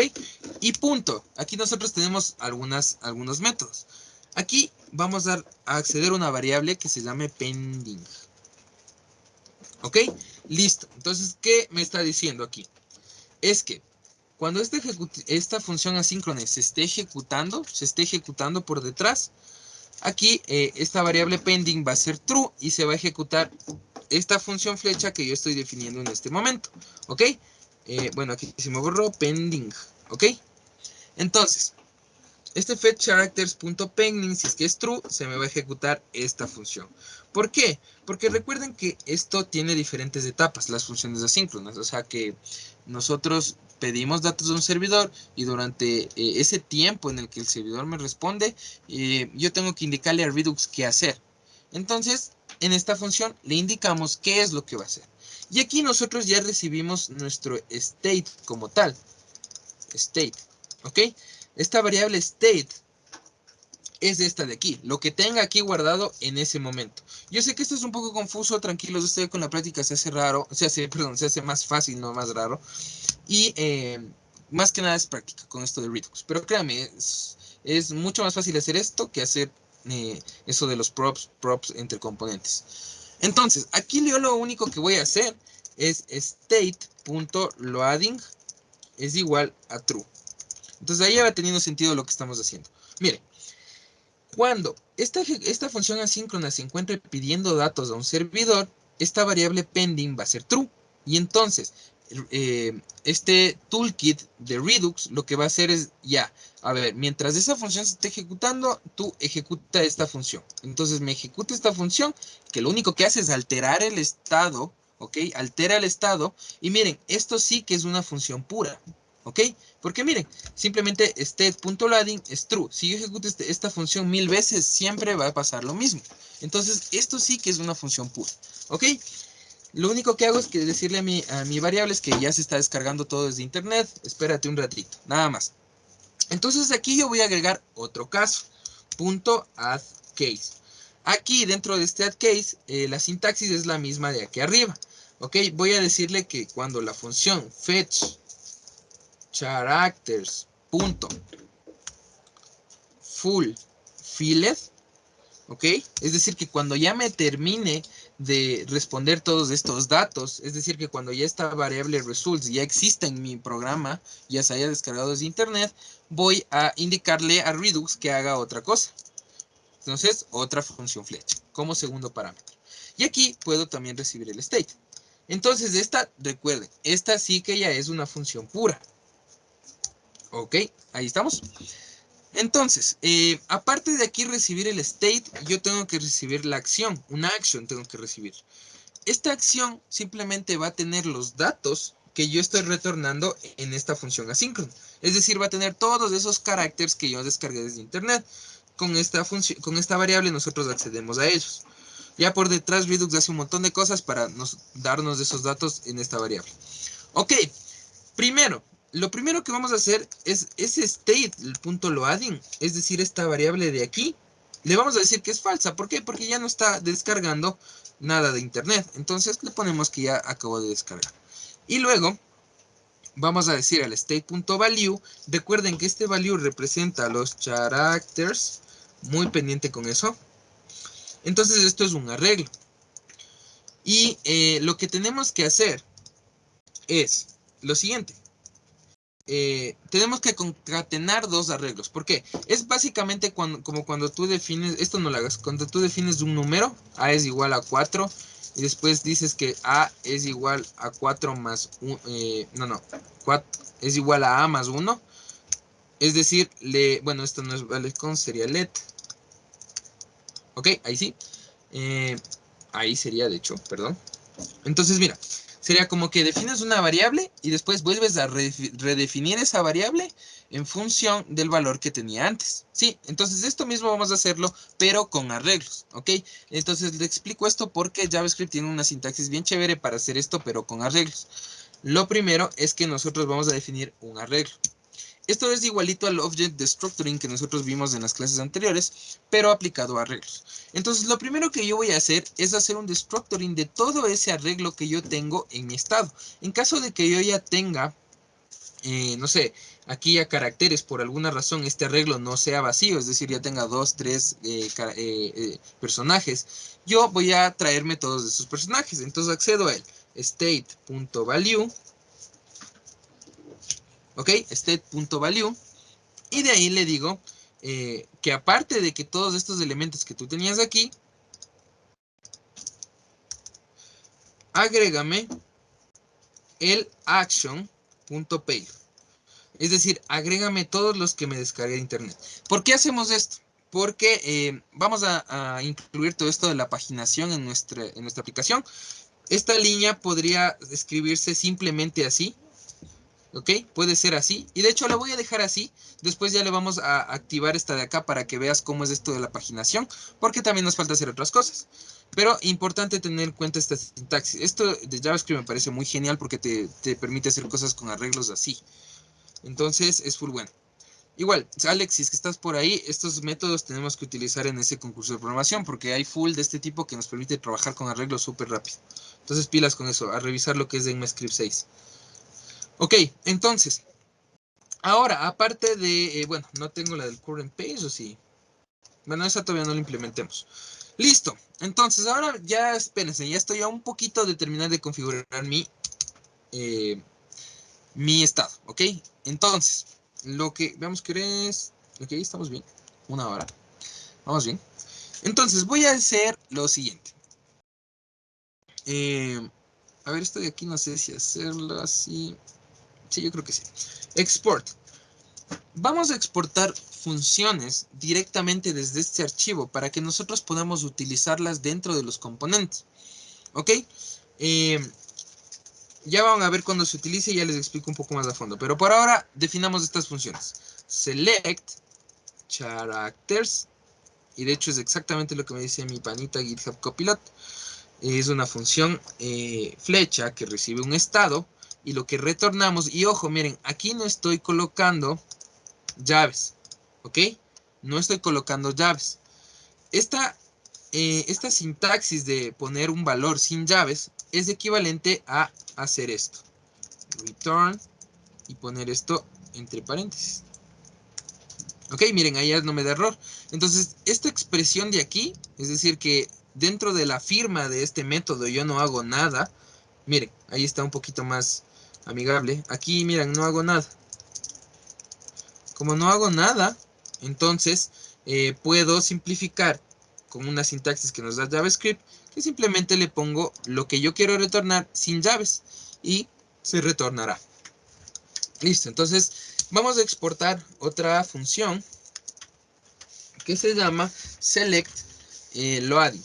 Y punto. Aquí nosotros tenemos algunos métodos. Aquí vamos a acceder a una variable que se llame pending. ¿Ok? Listo. Entonces, ¿qué me está diciendo aquí? Es que cuando esta función asíncrona se esté ejecutando por detrás, aquí esta variable pending va a ser true y se va a ejecutar esta función flecha que yo estoy definiendo en este momento, ¿ok? Bueno, aquí se me borró, pending, ¿ok? Entonces, este fetchCharacters.pending, si es que es true, se me va a ejecutar esta función. ¿Por qué? Porque recuerden que esto tiene diferentes etapas, las funciones asíncronas. O sea que nosotros pedimos datos de un servidor y durante ese tiempo en el que el servidor me responde, yo tengo que indicarle a Redux qué hacer. Entonces, en esta función le indicamos qué es lo que va a hacer. Y aquí nosotros ya recibimos nuestro state como tal. State, ¿ok? Esta variable state es esta de aquí, lo que tenga aquí guardado en ese momento. Yo sé que esto es un poco confuso, tranquilos, ustedes con la práctica se hace raro, se hace más fácil, no más raro. Y más que nada es práctica con esto de Redux. Pero créanme, es mucho más fácil hacer esto que hacer eso de los props entre componentes. Entonces, aquí yo lo único que voy a hacer es state.loading es igual a true. Entonces ahí ya va teniendo sentido lo que estamos haciendo. Miren, cuando esta función asíncrona se encuentre pidiendo datos a un servidor, esta variable pending va a ser true. Y entonces, este toolkit de Redux lo que va a hacer es, ya, a ver, mientras esa función se esté ejecutando, tú ejecuta esta función. Entonces me ejecuta esta función, que lo único que hace es alterar el estado, ¿ok? Altera el estado. Y miren, esto sí que es una función pura, ¿ok? Porque miren, simplemente state.loading es true. Si yo ejecuto esta función 1000 veces, siempre va a pasar lo mismo. Entonces, esto sí que es una función pura, ¿ok? Lo único que hago es que decirle a mi variable es que ya se está descargando todo desde internet. Espérate un ratito, nada más. Entonces, aquí yo voy a agregar otro caso. .addCase. Aquí, dentro de este addCase, la sintaxis es la misma de aquí arriba. ¿Ok? Voy a decirle que cuando la función fetch characters full filled, ¿ok? Es decir, que cuando ya me termine de responder todos estos datos, es decir, que cuando ya esta variable results ya exista en mi programa, ya se haya descargado desde internet, voy a indicarle a Redux que haga otra cosa. Entonces, otra función flecha como segundo parámetro. Y aquí puedo también recibir el state. Entonces, esta, recuerden, esta sí que ya es una función pura. ¿Ok? Ahí estamos. Entonces, aparte de aquí recibir el state, yo tengo que recibir la acción, una action tengo que recibir. Esta acción simplemente va a tener los datos que yo estoy retornando en esta función asíncrona. Es decir, va a tener todos esos caracteres que yo descargué desde internet. Con esta variable nosotros accedemos a ellos. Ya por detrás Redux hace un montón de cosas para darnos esos datos en esta variable. Ok, lo primero que vamos a hacer es ese state, el punto loading, es decir, esta variable de aquí, le vamos a decir que es falsa. ¿Por qué? Porque ya no está descargando nada de internet. Entonces le ponemos que ya acabó de descargar. Y luego vamos a decir al state.value, recuerden que este value representa los characters, muy pendiente con eso. Entonces esto es un arreglo. Y lo que tenemos que hacer es lo siguiente. Tenemos que concatenar dos arreglos. ¿Por qué? Es básicamente como cuando tú defines, esto no lo hagas, cuando tú defines un número, A es igual a 4, y después dices que A es igual a 4 más 1, es igual a más 1. Es decir, bueno, esto no es valecon, sería let. Ok, ahí sí. Ahí sería, de hecho, perdón. Entonces, mira, sería como que defines una variable y después vuelves a redefinir esa variable en función del valor que tenía antes. Sí, entonces esto mismo vamos a hacerlo, pero con arreglos, ¿ok? Entonces le explico esto porque JavaScript tiene una sintaxis bien chévere para hacer esto, pero con arreglos. Lo primero es que nosotros vamos a definir un arreglo. Esto es igualito al Object Destructuring que nosotros vimos en las clases anteriores, pero aplicado a arreglos. Entonces, lo primero que yo voy a hacer es hacer un destructuring de todo ese arreglo que yo tengo en mi estado. En caso de que yo ya tenga, no sé, aquí ya caracteres, por alguna razón este arreglo no sea vacío, es decir, ya tenga 2, 3 personajes, yo voy a traerme todos esos personajes. Entonces, accedo a él, state.value. ¿Ok? State.value. Y de ahí le digo que aparte de que todos estos elementos que tú tenías aquí, agrégame el action.payload. Es decir, agrégame todos los que me descargué de internet. ¿Por qué hacemos esto? Porque vamos a incluir todo esto de la paginación en nuestra aplicación. Esta línea podría escribirse simplemente así. ¿Ok? Puede ser así. Y de hecho la voy a dejar así. Después ya le vamos a activar esta de acá para que veas cómo es esto de la paginación. Porque también nos falta hacer otras cosas. Pero importante tener en cuenta esta sintaxis. Esto de JavaScript me parece muy genial porque te permite hacer cosas con arreglos así. Entonces es full bueno. Igual, Alex, si es que estás por ahí, estos métodos tenemos que utilizar en ese concurso de programación porque hay full de este tipo que nos permite trabajar con arreglos súper rápido. Entonces pilas con eso, a revisar lo que es de ECMAScript 6. Ok, entonces, ahora, aparte de, bueno, no tengo la del current page, ¿o sí? Bueno, esa todavía no la implementemos. Listo, entonces ahora ya, espérense, ya estoy a un poquito de terminar de configurar mi estado, ¿ok? Entonces, lo que, veamos que es, ok, estamos bien, 1 hora, vamos bien. Entonces, voy a hacer lo siguiente. A ver, esto de aquí no sé si hacerlo así. Sí, yo creo que sí. Export. Vamos a exportar funciones directamente desde este archivo para que nosotros podamos utilizarlas dentro de los componentes. ¿Ok? Ya van a ver cuando se utilice y ya les explico un poco más a fondo. Pero por ahora definamos estas funciones. Select characters. Y de hecho es exactamente lo que me dice mi panita GitHub Copilot. Es una función flecha que recibe un estado. Y lo que retornamos, y ojo, miren, aquí no estoy colocando llaves, ¿ok? No estoy colocando llaves. Esta sintaxis de poner un valor sin llaves es equivalente a hacer esto. Return y poner esto entre paréntesis. Ok, miren, ahí ya no me da error. Entonces, esta expresión de aquí, es decir que dentro de la firma de este método yo no hago nada. Miren, ahí está un poquito más amigable. Aquí, miren, no hago nada. Como no hago nada, entonces puedo simplificar con una sintaxis que nos da JavaScript, que simplemente le pongo lo que yo quiero retornar sin llaves y se retornará. Listo, entonces vamos a exportar otra función que se llama select loading.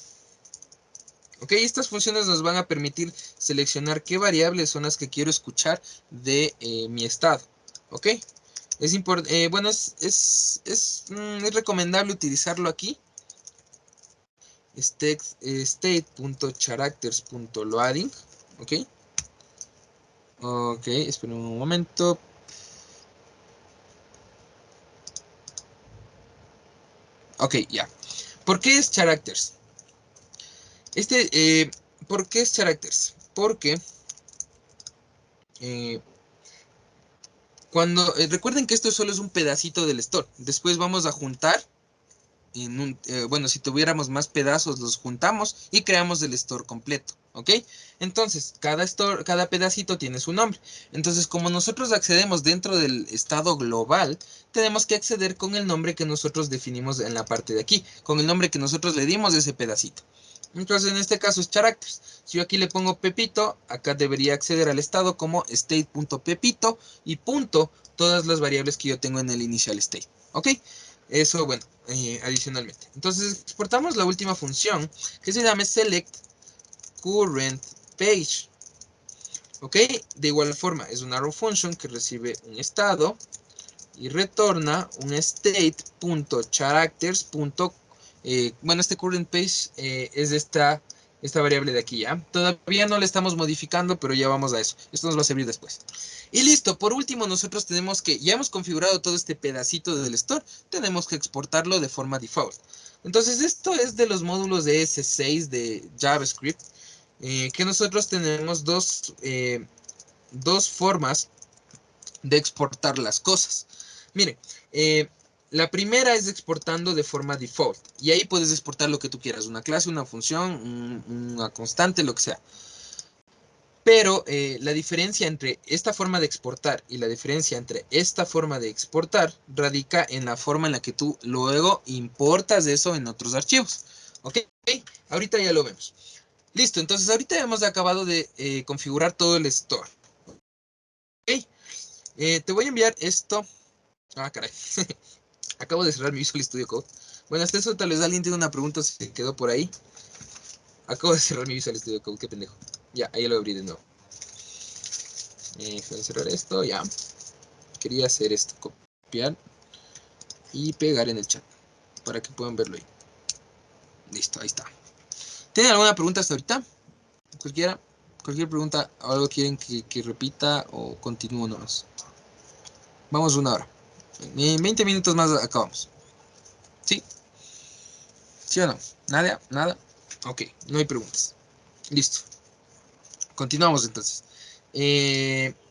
Ok, estas funciones nos van a permitir seleccionar qué variables son las que quiero escuchar de mi estado. Ok. Bueno, es recomendable utilizarlo aquí. State.characters.loading. Ok. Ok, esperen un momento. Ok, ya. ¿Por qué es characters? ¿Por qué es characters? Porque recuerden que esto solo es un pedacito del store. Después vamos a juntar bueno, si tuviéramos más pedazos los juntamos y creamos el store completo, ¿ok? Entonces, cada pedacito tiene su nombre. Entonces, como nosotros accedemos dentro del estado global, tenemos que acceder con el nombre que nosotros definimos en la parte de aquí, con el nombre que nosotros le dimos a ese pedacito. Entonces, en este caso es characters. Si yo aquí le pongo Pepito, acá debería acceder al estado como state.pepito y punto todas las variables que yo tengo en el initial state, ¿ok? Eso, bueno, adicionalmente. Entonces exportamos la última función que se llama select current page. Ok, de igual forma es una arrow function que recibe un estado y retorna un state.characters. Bueno, este current page es esta variable de aquí, ¿ya? Todavía no le estamos modificando, pero ya vamos a eso. Esto nos va a servir después. Y listo, por último nosotros tenemos que, ya hemos configurado todo este pedacito del store, tenemos que exportarlo de forma default. Entonces esto es de los módulos de ES6 de JavaScript, que nosotros tenemos dos formas de exportar las cosas. Miren, la primera es exportando de forma default. Y ahí puedes exportar lo que tú quieras. Una clase, una función, una constante, lo que sea. Pero la diferencia entre esta forma de exportar y la diferencia entre esta forma de exportar radica en la forma en la que tú luego importas eso en otros archivos. ¿Ok? Ahorita ya lo vemos. Listo, entonces ahorita hemos acabado de configurar todo el store. Ok, te voy a enviar esto. Ah, caray. Acabo de cerrar mi Visual Studio Code. Bueno, hasta eso tal vez alguien tiene una pregunta, se quedó por ahí. Acabo de cerrar mi Visual Studio Code, qué pendejo. Ya, ahí lo abrí de nuevo. Voy a cerrar esto, ya. Quería hacer esto, copiar y pegar en el chat para que puedan verlo ahí. Listo, ahí está. ¿Tienen alguna pregunta hasta ahorita? Cualquiera, cualquier pregunta, algo quieren que repita o continúo nomás. Vamos una hora. En 20 minutos más acabamos. ¿Sí? ¿Sí o no? ¿Nada? ¿Nada? Ok, no hay preguntas. Listo. Continuamos entonces.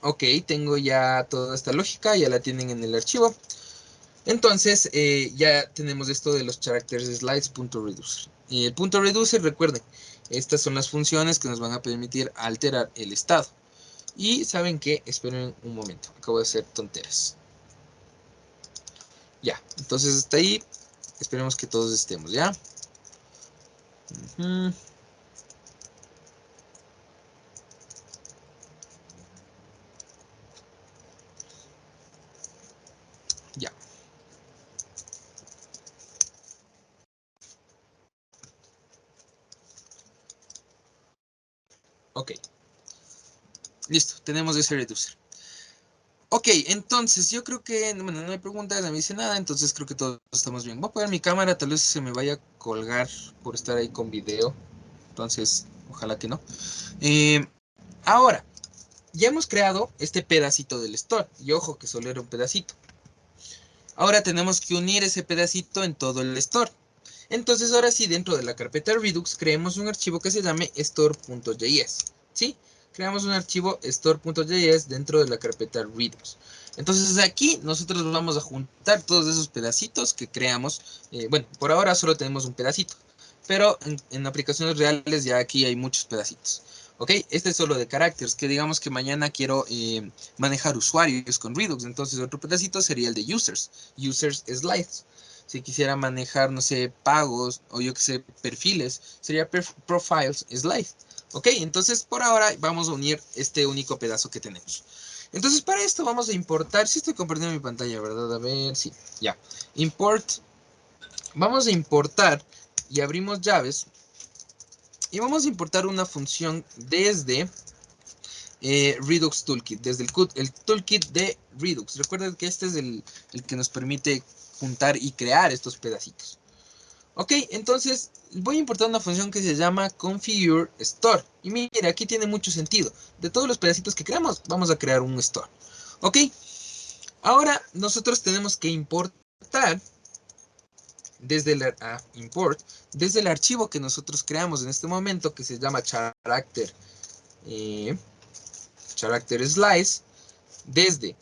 Ok, tengo ya toda esta lógica, ya la tienen en el archivo. Entonces, ya tenemos esto de los characters slides.reducer. Y el punto reducer, recuerden, estas son las funciones que nos van a permitir alterar el estado. Y saben qué, esperen un momento, acabo de hacer tonteras. Ya, entonces hasta ahí, esperemos que todos estemos, ¿ya? Ya. Ok. Listo, tenemos ese reducer. Ok, entonces yo creo que, bueno, no hay preguntas, no me dice nada, entonces creo que todos estamos bien. Voy a poner mi cámara, tal vez se me vaya a colgar por estar ahí con video. Entonces, ojalá que no. Ahora, ya hemos creado este pedacito del store. Y ojo que solo era un pedacito. Ahora tenemos que unir ese pedacito en todo el store. Entonces ahora sí, dentro de la carpeta Redux, creemos un archivo que se llame store.js. ¿Sí? Creamos un archivo store.js dentro de la carpeta Redux. Entonces aquí nosotros vamos a juntar todos esos pedacitos que creamos. Bueno, por ahora solo tenemos un pedacito. Pero en aplicaciones reales ya aquí hay muchos pedacitos. ¿Ok? Este es solo de characters, que digamos que mañana quiero manejar usuarios con Redux. Entonces otro pedacito sería el de users. Users slides. Si quisiera manejar, no sé, pagos o yo que sé, perfiles, sería profiles slide. Ok, entonces por ahora vamos a unir este único pedazo que tenemos. Entonces para esto vamos a importar, si estoy compartiendo mi pantalla, ¿verdad? A ver, sí, ya. Import, vamos a importar y abrimos llaves. Y vamos a importar una función desde Redux Toolkit, desde el toolkit de Redux. Recuerden que este es el que nos permite juntar y crear estos pedacitos. Ok, entonces voy a importar una función que se llama configure store. Y mire, aquí tiene mucho sentido. De todos los pedacitos que creamos, vamos a crear un store. Ok, ahora nosotros tenemos que importar desde el import, desde el archivo que nosotros creamos en este momento, que se llama character slice, desde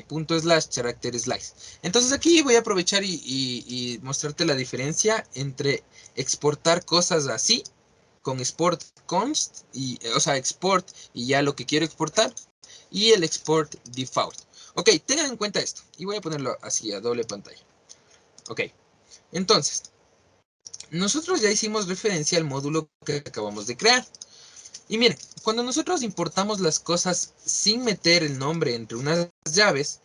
punto slash character slice. Entonces aquí voy a aprovechar y mostrarte la diferencia entre exportar cosas así, con export const, o sea, export y ya lo que quiero exportar, y el export default. Ok, tengan en cuenta esto, y voy a ponerlo así a doble pantalla. Ok, entonces, nosotros ya hicimos referencia al módulo que acabamos de crear. Y miren, cuando nosotros importamos las cosas sin meter el nombre entre unas llaves,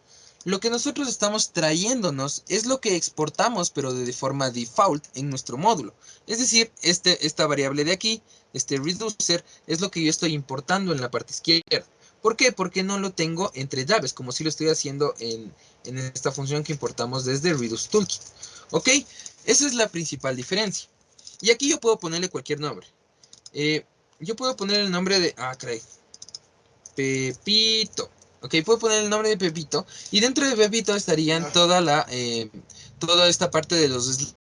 lo que nosotros estamos trayéndonos es lo que exportamos, pero de forma default en nuestro módulo. Es decir, esta variable de aquí, este reducer, es lo que yo estoy importando en la parte izquierda. ¿Por qué? Porque no lo tengo entre llaves, como si lo estoy haciendo en esta función que importamos desde Reduce Toolkit. ¿Ok? Esa es la principal diferencia. Y aquí yo puedo ponerle cualquier nombre. Yo puedo poner el nombre de... Ah, caray. Pepito. Ok, puedo poner el nombre de Pepito. Y dentro de Pepito estarían toda esta parte de los slides.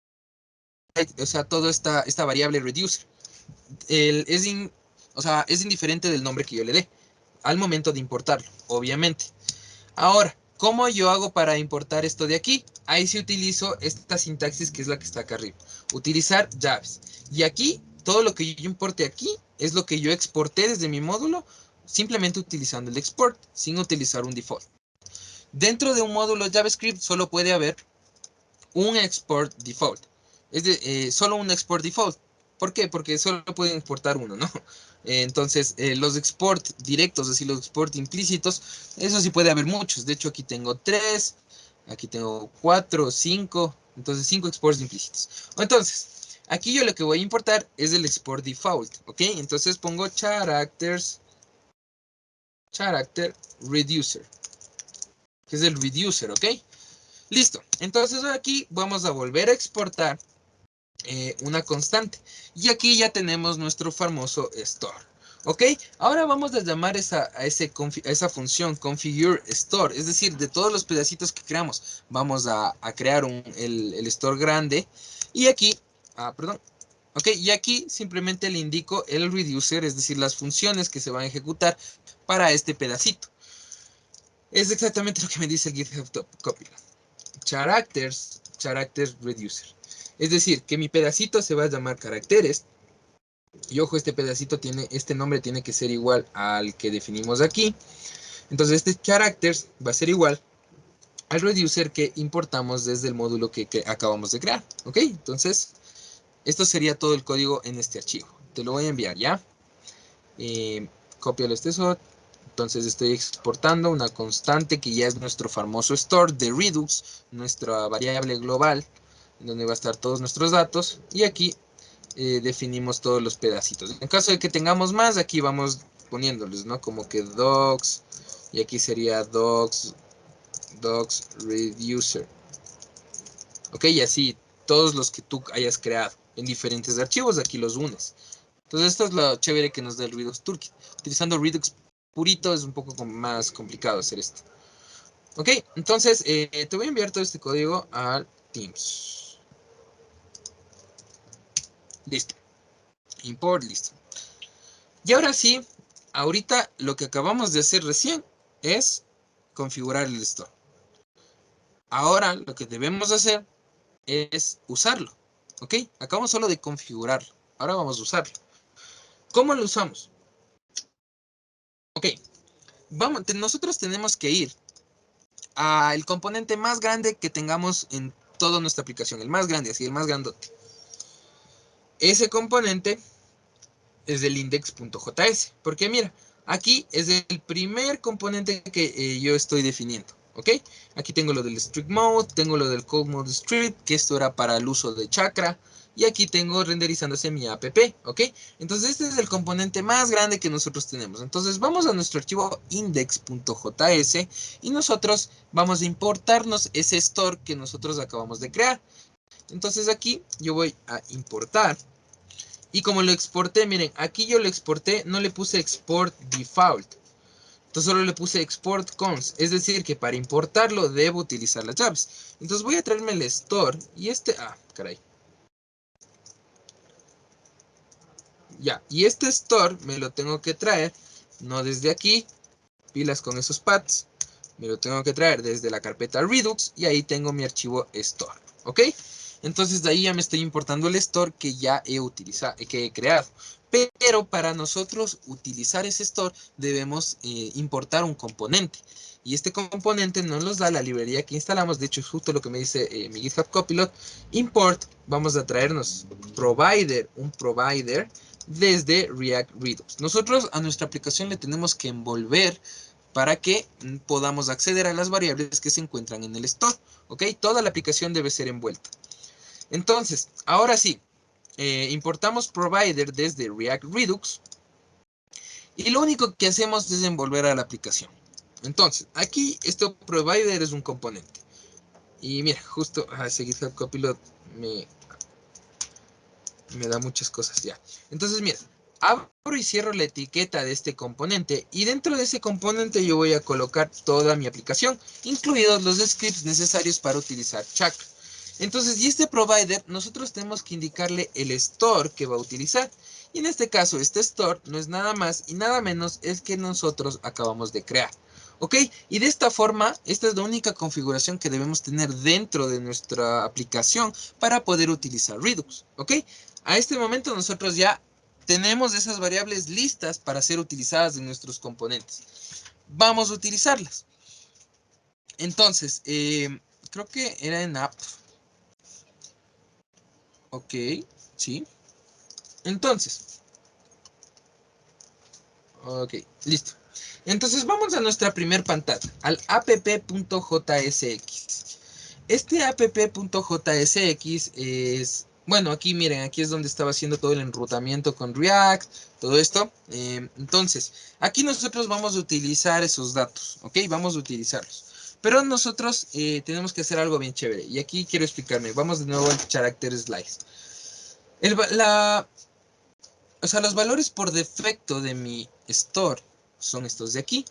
O sea, toda esta variable reducer. O sea, es indiferente del nombre que yo le dé. Al momento de importarlo, obviamente. Ahora, ¿cómo yo hago para importar esto de aquí? Ahí sí utilizo esta sintaxis que es la que está acá arriba. Utilizar llaves. Y aquí, todo lo que yo importe aquí es lo que yo exporté desde mi módulo, simplemente utilizando el export, sin utilizar un default. Dentro de un módulo JavaScript solo puede haber un export default. Solo un export default. ¿Por qué? Porque solo pueden exportar uno, ¿no? Entonces, los export directos, es decir, los export implícitos, eso sí puede haber muchos. De hecho, aquí tengo 3, aquí tengo 4, 5, entonces 5 exports implícitos. Entonces, aquí yo lo que voy a importar es el export default, ¿ok? Entonces pongo character reducer, que es el reducer, ¿ok? Listo. Entonces aquí vamos a volver a exportar una constante. Y aquí ya tenemos nuestro famoso store. ¿Ok? Ahora vamos a llamar a esa función configure store. Es decir, de todos los pedacitos que creamos, vamos a crear el store grande. Y aquí, perdón. Ok, y aquí simplemente le indico el reducer, es decir, las funciones que se van a ejecutar para este pedacito. Es exactamente lo que me dice el GitHub Copilot. Character reducer. Es decir, que mi pedacito se va a llamar caracteres. Y ojo, este nombre tiene que ser igual al que definimos aquí. Entonces este characters va a ser igual al reducer que importamos desde el módulo que acabamos de crear. ¿Ok? Entonces, esto sería todo el código en este archivo. Te lo voy a enviar, ¿ya? Cópialo este slot. Entonces estoy exportando una constante que ya es nuestro famoso store de Redux, nuestra variable global, donde va a estar todos nuestros datos. Y aquí definimos todos los pedacitos. En caso de que tengamos más, aquí vamos poniéndolos, ¿no? Como que docs, y aquí sería docs reducer. Ok, y así todos los que tú hayas creado en diferentes archivos, aquí los unes. Entonces esto es lo chévere que nos da el Redux Toolkit. Utilizando Redux purito es un poco más complicado hacer esto. Ok, entonces te voy a enviar todo este código al Teams. Listo. Import, listo. Y ahora sí, ahorita lo que acabamos de hacer recién es configurar el store. Ahora lo que debemos hacer es usarlo. ¿Ok? Acabamos solo de configurarlo. Ahora vamos a usarlo. ¿Cómo lo usamos? Ok. Nosotros tenemos que ir al componente más grande que tengamos en toda nuestra aplicación. El más grande, así, el más grandote. Ese componente es del index.js. Porque mira, aquí es el primer componente que yo estoy definiendo. ¿Ok? Aquí tengo lo del strict mode, tengo lo del code mode strict, que esto era para el uso de chakra. Y aquí tengo renderizándose mi app, ¿ok? Entonces este es el componente más grande que nosotros tenemos. Entonces vamos a nuestro archivo index.js y nosotros vamos a importarnos ese store que nosotros acabamos de crear. Entonces aquí yo voy a importar. Y como lo exporté, miren, aquí yo lo exporté, no le puse export default. Entonces solo le puse export cons, es decir, que para importarlo debo utilizar las llaves. Entonces voy a traerme el store y caray. Ya, y este store me lo tengo que traer, no desde aquí, pilas con esos paths, me lo tengo que traer desde la carpeta Redux y ahí tengo mi archivo store, ¿ok? Entonces de ahí ya me estoy importando el store que ya he utilizado, que he creado. Pero para nosotros utilizar ese store debemos importar un componente. Y este componente nos los da la librería que instalamos. De hecho, es justo lo que me dice mi GitHub Copilot. Import, vamos a traernos un provider desde React Redux. Nosotros a nuestra aplicación le tenemos que envolver para que podamos acceder a las variables que se encuentran en el store. ¿Ok? Toda la aplicación debe ser envuelta. Entonces, ahora sí, importamos provider desde React Redux y lo único que hacemos es envolver a la aplicación. Entonces, aquí este provider es un componente. Y mira, justo ese GitHub Copilot me da muchas cosas ya. Entonces, mira, abro y cierro la etiqueta de este componente y dentro de ese componente yo voy a colocar toda mi aplicación, incluidos los scripts necesarios para utilizar Chakra. Entonces, y este provider, nosotros tenemos que indicarle el store que va a utilizar. Y en este caso, este store no es nada más y nada menos el que nosotros acabamos de crear. ¿Ok? Y de esta forma, esta es la única configuración que debemos tener dentro de nuestra aplicación para poder utilizar Redux. ¿Ok? A este momento nosotros ya tenemos esas variables listas para ser utilizadas en nuestros componentes. Vamos a utilizarlas. Entonces, creo que era en app. Ok, sí. Entonces, ok, listo. Entonces vamos a nuestra primer pantalla, al app.jsx. Este app.jsx es, bueno, aquí miren, aquí es donde estaba haciendo todo el enrutamiento con React, todo esto. Entonces, aquí nosotros vamos a utilizar esos datos, ¿ok? Vamos a utilizarlos. Pero nosotros tenemos que hacer algo bien chévere. Y aquí quiero explicarme. Vamos de nuevo al character slice. O sea, los valores por defecto de mi store son estos de aquí.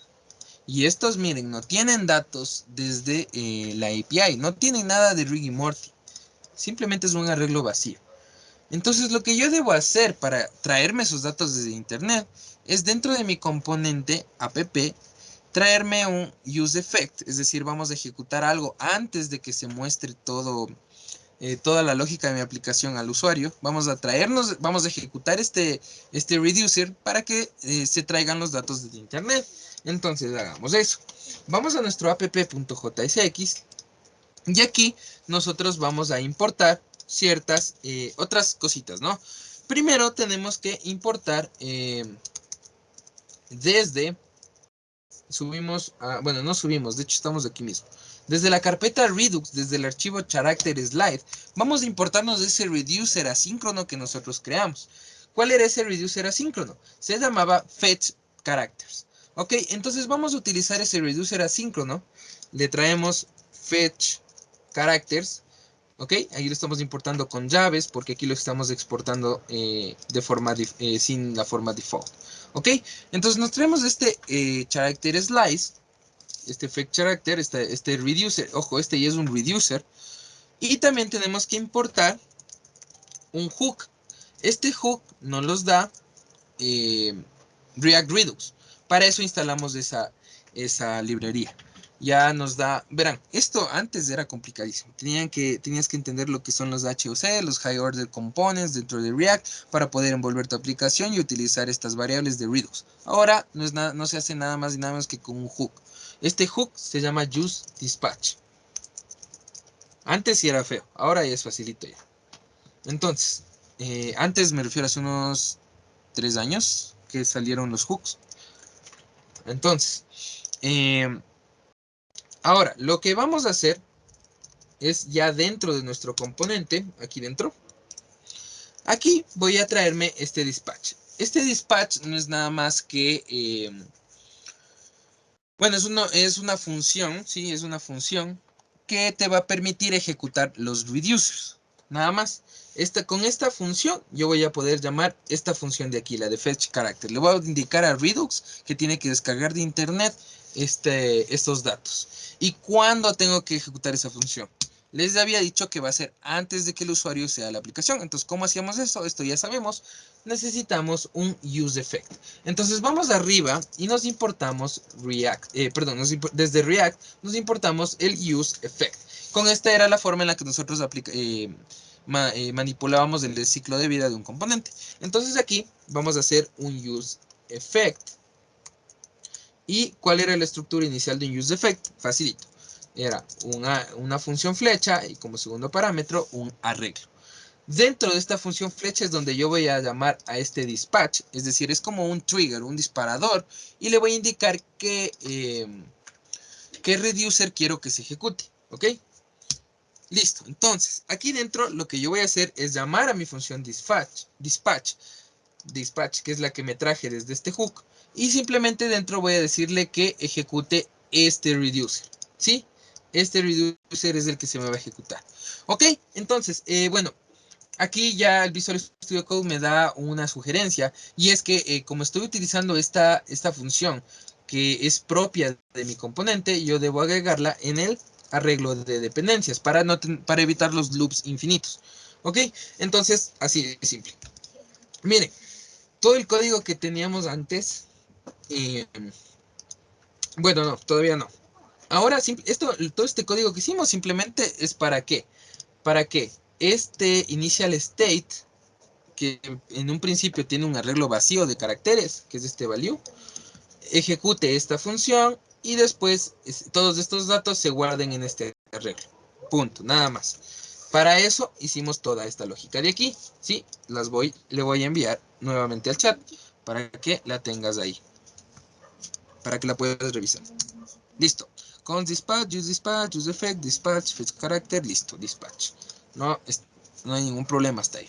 Y estos, miren, no tienen datos desde la API. No tienen nada de Rick y Morty. Simplemente es un arreglo vacío. Entonces, lo que yo debo hacer para traerme esos datos desde internet es dentro de mi componente app traerme un useEffect. Es decir, vamos a ejecutar algo antes de que se muestre toda la lógica de mi aplicación al usuario. Vamos a ejecutar este reducer para que se traigan los datos de internet. Entonces hagamos eso. Vamos a nuestro app.jsx y aquí nosotros vamos a importar ciertas otras cositas, ¿no? Primero tenemos que importar bueno, no subimos, de hecho estamos aquí mismo. Desde la carpeta Redux, desde el archivo character slide, vamos a importarnos ese reducer asíncrono que nosotros creamos. ¿Cuál era ese reducer asíncrono? Se llamaba fetch characters. Ok, entonces vamos a utilizar ese reducer asíncrono. Le traemos fetch characters. Ok, ahí lo estamos importando con llaves porque aquí lo estamos exportando sin la forma default. Ok, entonces nos traemos este character slice, este fetch character, este reducer, ojo, este ya es un reducer. Y también tenemos que importar un hook. Este hook nos los da React Redux. Para eso instalamos esa librería. Ya nos da, verán, esto antes era complicadísimo. Tenías que entender lo que son los HOC, los High Order Components dentro de React para poder envolver tu aplicación y utilizar estas variables de Redux. Ahora no se hace nada más y nada menos que con un hook. Este hook se llama useDispatch. Antes sí era feo, ahora ya es facilito ya. Entonces, antes me refiero a hace unos 3 años que salieron los hooks. Entonces, ahora, lo que vamos a hacer es ya dentro de nuestro componente, aquí dentro, aquí voy a traerme este dispatch. Este dispatch no es nada más que, bueno, es una función, ¿sí? Es una función que te va a permitir ejecutar los reducers. Nada más. Con esta función yo voy a poder llamar esta función de aquí, la de fetch character. Le voy a indicar a Redux que tiene que descargar de internet estos datos. ¿Y cuándo tengo que ejecutar esa función? Les había dicho que va a ser antes de que el usuario sea la aplicación. Entonces, ¿cómo hacíamos eso? Esto ya sabemos. Necesitamos un useEffect. Entonces vamos arriba y nos importamos desde React nos importamos el useEffect. Con esta era la forma en la que nosotros manipulábamos el ciclo de vida de un componente. Entonces aquí vamos a hacer un useEffect. ¿Y cuál era la estructura inicial de un useEffect? Facilito. Era una función flecha y como segundo parámetro un arreglo. Dentro de esta función flecha es donde yo voy a llamar a este dispatch, es decir, es como un trigger, un disparador, y le voy a indicar qué reducer quiero que se ejecute, ¿ok? Listo, entonces, aquí dentro lo que yo voy a hacer es llamar a mi función dispatch, que es la que me traje desde este hook, y simplemente dentro voy a decirle que ejecute este reducer, ¿sí? Este reducer es el que se me va a ejecutar. Ok, entonces, bueno, aquí ya el Visual Studio Code me da una sugerencia y es que como estoy utilizando esta función que es propia de mi componente, yo debo agregarla en el arreglo de dependencias para evitar los loops infinitos. ¿Ok? Entonces, así de simple. Miren, todo el código que teníamos antes, bueno, no, todavía no. Ahora, todo este código que hicimos simplemente es ¿para qué? Para que este initial state, que en un principio tiene un arreglo vacío de caracteres, que es este value, ejecute esta función y después todos estos datos se guarden en este arreglo. Punto, nada más. Para eso hicimos toda esta lógica de aquí, ¿sí? Le voy a enviar nuevamente al chat para que la tengas ahí, para que la puedas revisar. Listo. Con dispatch, use effect, dispatch, fetch character, listo, dispatch. No hay ningún problema hasta ahí.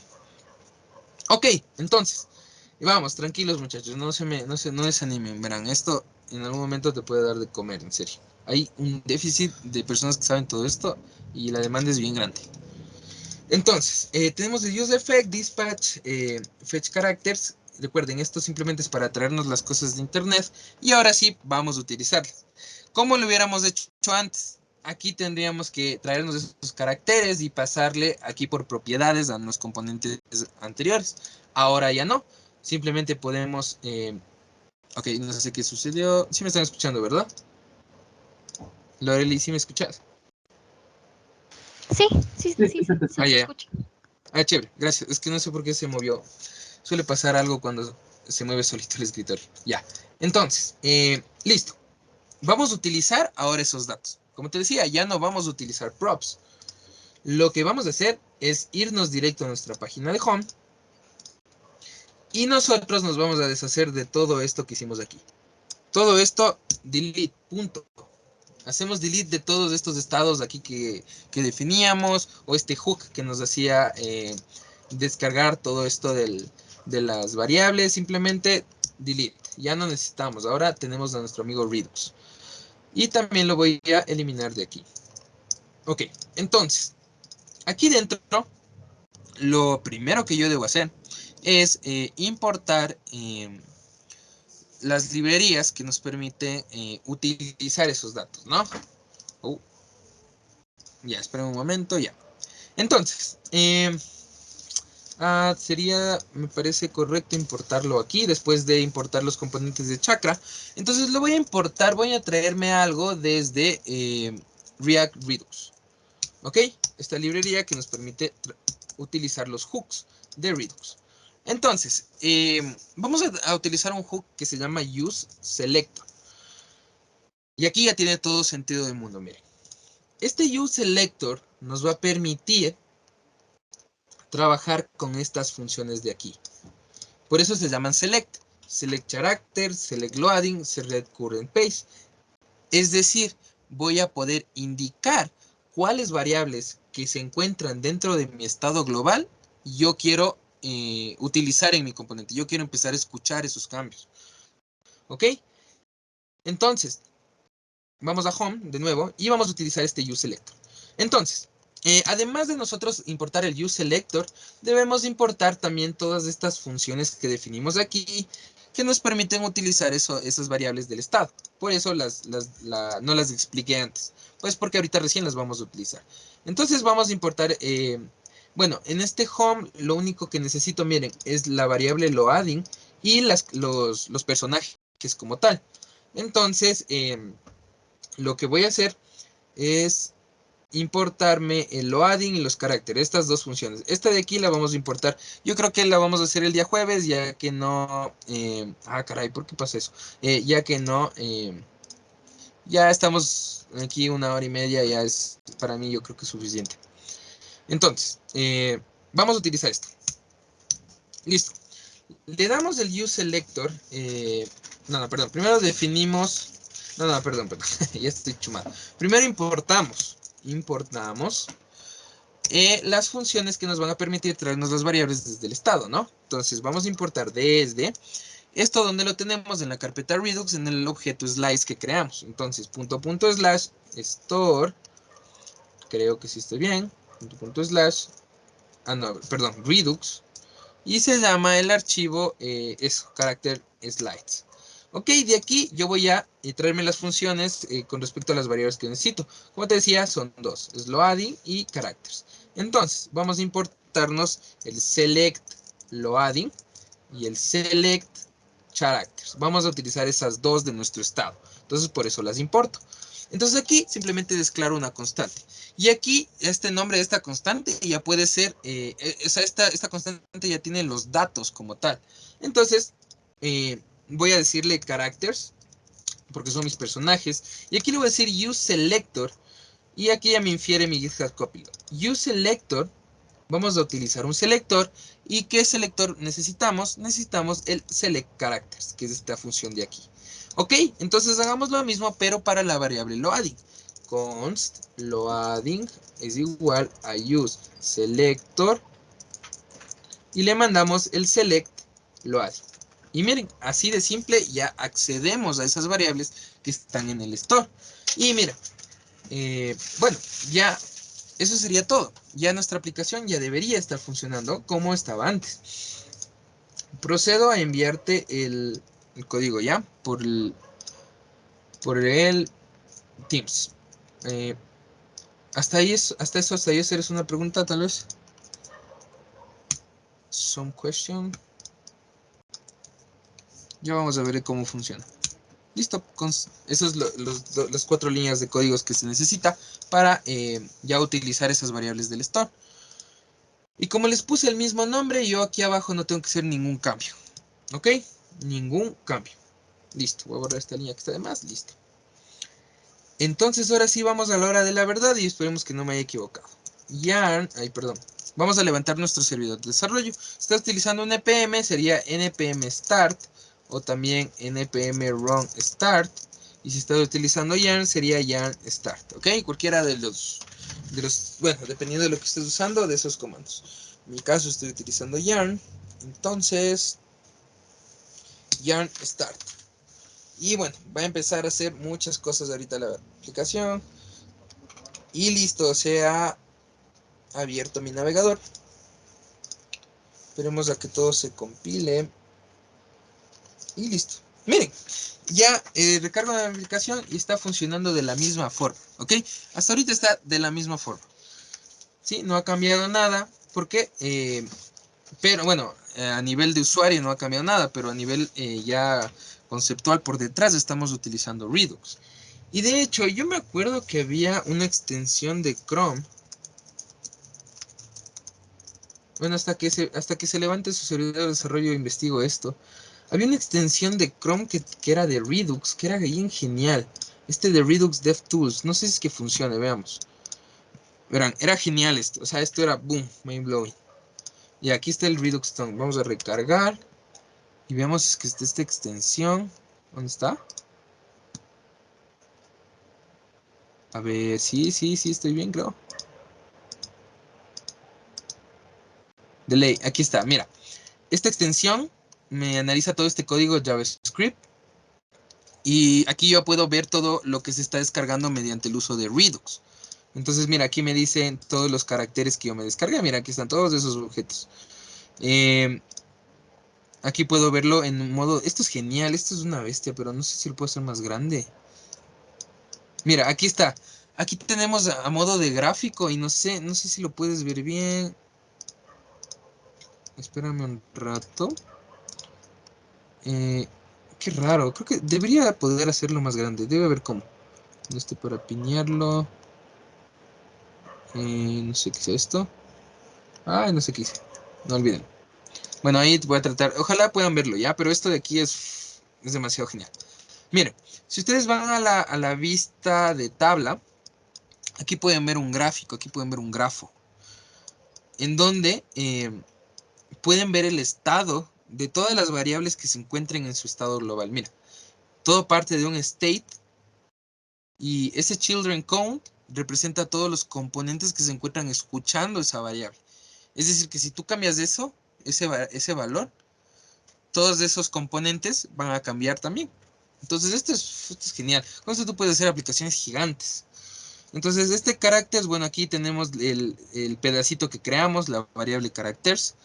Ok, entonces, vamos, tranquilos muchachos, no desanimen, verán, esto en algún momento te puede dar de comer, en serio. Hay un déficit de personas que saben todo esto y la demanda es bien grande. Entonces, tenemos el use effect, dispatch, fetch characters. Recuerden, esto simplemente es para traernos las cosas de internet y ahora sí vamos a utilizarlas. ¿Cómo lo hubiéramos hecho antes? Aquí tendríamos que traernos esos caracteres y pasarle aquí por propiedades a los componentes anteriores. Ahora ya no. Simplemente podemos... ok, no sé qué sucedió. Sí me están escuchando, ¿verdad? Loreli, ¿sí me escuchas? Sí, Sí, sí, sí, se te se Ah, te ya. escucha. Ah, chévere, gracias. Es que no sé por qué se movió. Suele pasar algo cuando se mueve solito el escritorio. Ya. Entonces, listo. Vamos a utilizar ahora esos datos. Como te decía, ya no vamos a utilizar props. Lo que vamos a hacer es irnos directo a nuestra página de home. Y nosotros nos vamos a deshacer de todo esto que hicimos aquí. Todo esto, delete, punto. Hacemos delete de todos estos estados aquí que definíamos, o este hook que nos hacía descargar todo esto de las variables, simplemente delete. Ya no necesitamos, ahora tenemos a nuestro amigo Redux. Y también lo voy a eliminar de aquí. Ok, entonces, aquí dentro, lo primero que yo debo hacer es importar las librerías que nos permiten utilizar esos datos, ¿no? Ya, esperen un momento, ya. Entonces, sería, me parece correcto importarlo aquí, después de importar los componentes de Chakra. Entonces lo voy a importar, voy a traerme algo desde React Redux. ¿Ok? Esta librería que nos permite utilizar los hooks de Redux. Entonces, vamos a utilizar un hook que se llama useSelector. Y aquí ya tiene todo sentido del mundo, miren. Este useSelector nos va a permitir trabajar con estas funciones de aquí. Por eso se llaman select. Select character, select loading, select current page. Es decir, voy a poder indicar cuáles variables que se encuentran dentro de mi estado global yo quiero utilizar en mi componente. Yo quiero empezar a escuchar esos cambios. ¿Ok? Entonces, vamos a home de nuevo y vamos a utilizar este useSelector. Entonces, además de nosotros importar el useSelector, debemos importar también todas estas funciones que definimos aquí, que nos permiten utilizar esas variables del estado. Por eso no las expliqué antes, pues porque ahorita recién las vamos a utilizar. Entonces vamos a importar, bueno, en este home lo único que necesito, miren, es la variable loading y los personajes como tal. Entonces, lo que voy a hacer es importarme el loading y los caracteres, estas dos funciones. Esta de aquí la vamos a importar. Yo creo que la vamos a hacer el día jueves, ya que no... caray, ¿por qué pasa eso? Ya que no... ya estamos aquí 1 hora y media, ya es para mí yo creo que es suficiente. Entonces, vamos a utilizar esto. Listo. Le damos el useSelector. No, perdón. Primero definimos... No, perdón. Ya estoy chumado. Primero importamos las funciones que nos van a permitir traernos las variables desde el estado, ¿no? Entonces vamos a importar desde esto donde lo tenemos en la carpeta Redux en el objeto slice que creamos. Entonces // store, creo que sí estoy bien, // Redux, y se llama el archivo character slides. Ok, de aquí yo voy a traerme las funciones con respecto a las variables que necesito. Como te decía, son dos, es loading y characters. Entonces, vamos a importarnos el select loading y el select characters. Vamos a utilizar esas dos de nuestro estado. Entonces, por eso las importo. Entonces aquí simplemente declaro una constante. Y aquí este nombre de esta constante ya puede ser, esta constante ya tiene los datos como tal. Entonces voy a decirle characters, porque son mis personajes. Y aquí le voy a decir useSelector. Y aquí ya me infiere mi GitHub Copilot. UseSelector, vamos a utilizar un selector. ¿Y qué selector necesitamos? Necesitamos el select characters, que es esta función de aquí. Ok, entonces hagamos lo mismo, pero para la variable loading. Const loading es igual a useSelector y le mandamos el select loading. Y miren, así de simple ya accedemos a esas variables que están en el store. Y mira, bueno, ya eso sería todo. Ya nuestra aplicación ya debería estar funcionando como estaba antes. Procedo a enviarte el código ya por el Teams. Hasta ahí eres una pregunta tal vez. Some question. Ya vamos a ver cómo funciona. Listo, esas son las 4 líneas de códigos que se necesita para ya utilizar esas variables del store. Y como les puse el mismo nombre, yo aquí abajo no tengo que hacer ningún cambio. ¿Ok? Ningún cambio. Listo, voy a borrar esta línea que está de más. Listo. Entonces ahora sí vamos a la hora de la verdad y esperemos que no me haya equivocado. Perdón. Vamos a levantar nuestro servidor de desarrollo. Si está utilizando un npm, sería npm start o también npm run start. Y si está utilizando yarn, sería yarn start. ¿Ok? Cualquiera de los, bueno, dependiendo de lo que estés usando, de esos comandos. En mi caso estoy utilizando yarn. Entonces, yarn start. Y bueno, va a empezar a hacer muchas cosas ahorita la aplicación. Y listo, se ha abierto mi navegador. Esperemos a que todo se compile. Y listo. Miren, ya recargo la aplicación y está funcionando de la misma forma. ¿Ok? Hasta ahorita está de la misma forma. ¿Sí? No ha cambiado nada. ¿Por qué? Pero bueno, a nivel de usuario no ha cambiado nada. Pero a nivel ya conceptual por detrás estamos utilizando Redux. Y de hecho, yo me acuerdo que había una extensión de Chrome. Bueno, hasta que se levante su servidor de desarrollo investigo esto. Había una extensión de Chrome que era de Redux, que era bien genial. Este de Redux DevTools. No sé si es que funcione, veamos. Verán, era genial esto. O sea, esto era boom, mind blowing. Y aquí está el Redux Stone. Vamos a recargar. Y veamos si es que está esta extensión. ¿Dónde está? A ver, sí, estoy bien, creo. Delay, aquí está, mira. Esta extensión me analiza todo este código JavaScript. Y aquí yo puedo ver todo lo que se está descargando mediante el uso de Redux. Entonces, mira, aquí me dicen todos los caracteres que yo me descargué. Mira, aquí están todos esos objetos. Aquí puedo verlo en modo... Esto es genial, esto es una bestia, pero no sé si lo puedo hacer más grande. Mira, aquí está. Aquí tenemos a modo de gráfico y no sé si lo puedes ver bien. Espérame un rato. Qué raro, creo que debería poder hacerlo más grande. Debe haber cómo. Para piñarlo. No sé qué es esto. No sé qué hice. No olviden. Bueno, ahí voy a tratar. Ojalá puedan verlo ya, pero esto de aquí es demasiado genial. Miren, si ustedes van a la vista de tabla, aquí pueden ver un gráfico, aquí pueden ver un grafo, en donde pueden ver el estado de todas las variables que se encuentren en su estado global. Mira, todo parte de un state y ese children count representa todos los componentes que se encuentran escuchando esa variable. Es decir, que si tú cambias eso, ese valor, todos esos componentes van a cambiar también. Entonces esto es genial. Con esto tú puedes hacer aplicaciones gigantes. Entonces este characters, bueno, aquí tenemos el pedacito que creamos, la variable characters.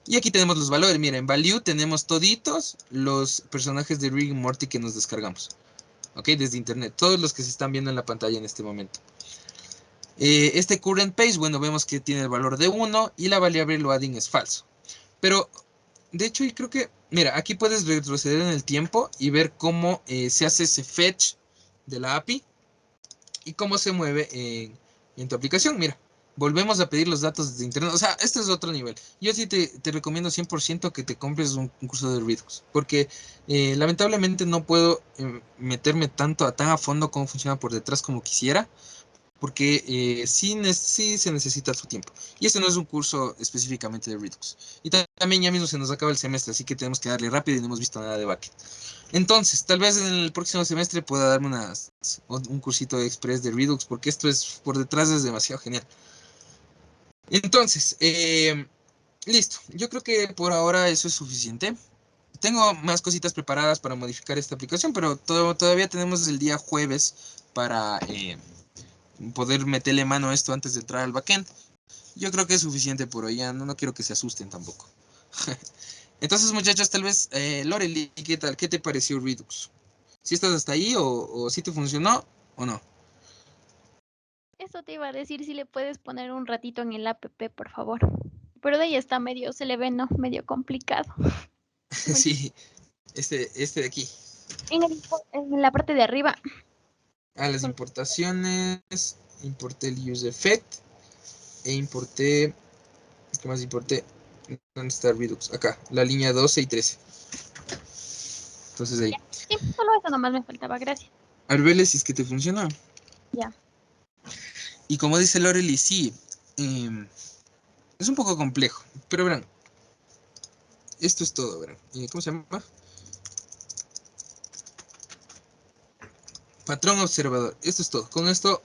Y aquí tenemos los valores. Miren, en value tenemos toditos los personajes de Rick y Morty que nos descargamos. Ok, desde internet. Todos los que se están viendo en la pantalla en este momento. Este current page, bueno, vemos que tiene el valor de 1 y la variable loading es falso. Pero, de hecho, yo creo que, mira, aquí puedes retroceder en el tiempo y ver cómo se hace ese fetch de la API y cómo se mueve en tu aplicación. Mira, volvemos a pedir los datos desde internet. O sea, este es otro nivel. Yo sí te recomiendo 100% que te compres un curso de Redux. Porque lamentablemente no puedo meterme tan a fondo cómo funciona por detrás como quisiera. porque sí se necesita su tiempo. Y este no es un curso específicamente de Redux. Y también ya mismo se nos acaba el semestre, así que tenemos que darle rápido y no hemos visto nada de backend. Entonces, tal vez en el próximo semestre pueda darme un cursito express de Redux, porque esto es por detrás es demasiado genial. Entonces, listo. Yo creo que por ahora eso es suficiente. Tengo más cositas preparadas para modificar esta aplicación, pero todavía tenemos el día jueves para poder meterle mano a esto antes de entrar al backend. Yo creo que es suficiente por hoy, ya no quiero que se asusten tampoco. Entonces, muchachos, tal vez, Loreli, ¿qué tal? ¿Qué te pareció Redux? ¿Si estás hasta ahí o si te funcionó o no? Eso te iba a decir si le puedes poner un ratito en el app, por favor. Pero de ahí está medio, se le ve, ¿no? Medio complicado. Bueno, Sí, este de aquí. en la parte de arriba. A las importaciones, importé el use effect e importé, ¿qué más importé? ¿Dónde está Redux? Acá, la línea 12 y 13. Entonces ahí. Sí, solo eso nomás me faltaba, gracias. Arbeles, si es que te funciona. Ya. Y como dice Loreli, sí, es un poco complejo, pero verán, esto es todo, verán. ¿Cómo se llama? Patrón observador, esto es todo. Con esto,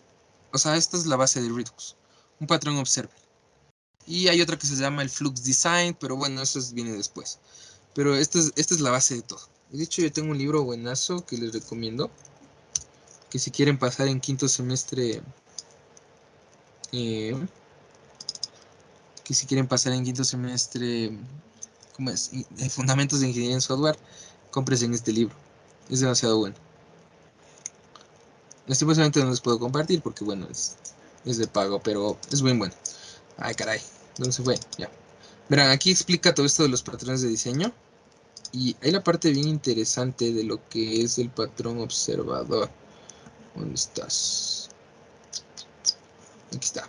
o sea, esta es la base de Redux, un patrón observer. Y hay otra que se llama el Flux Design, pero bueno, eso viene después. Pero esta es la base de todo. De hecho, yo tengo un libro buenazo que les recomiendo, que si quieren pasar en quinto semestre, eh, ¿cómo es? Fundamentos de Ingeniería en Software, compres en este libro. Es demasiado bueno. Lastimosamente no les puedo compartir porque, bueno, es de pago, pero es muy bueno. Ay, caray. ¿Dónde se fue? Ya. Verán, aquí explica todo esto de los patrones de diseño. Y hay la parte bien interesante de lo que es el patrón observador. ¿Dónde estás? Aquí está.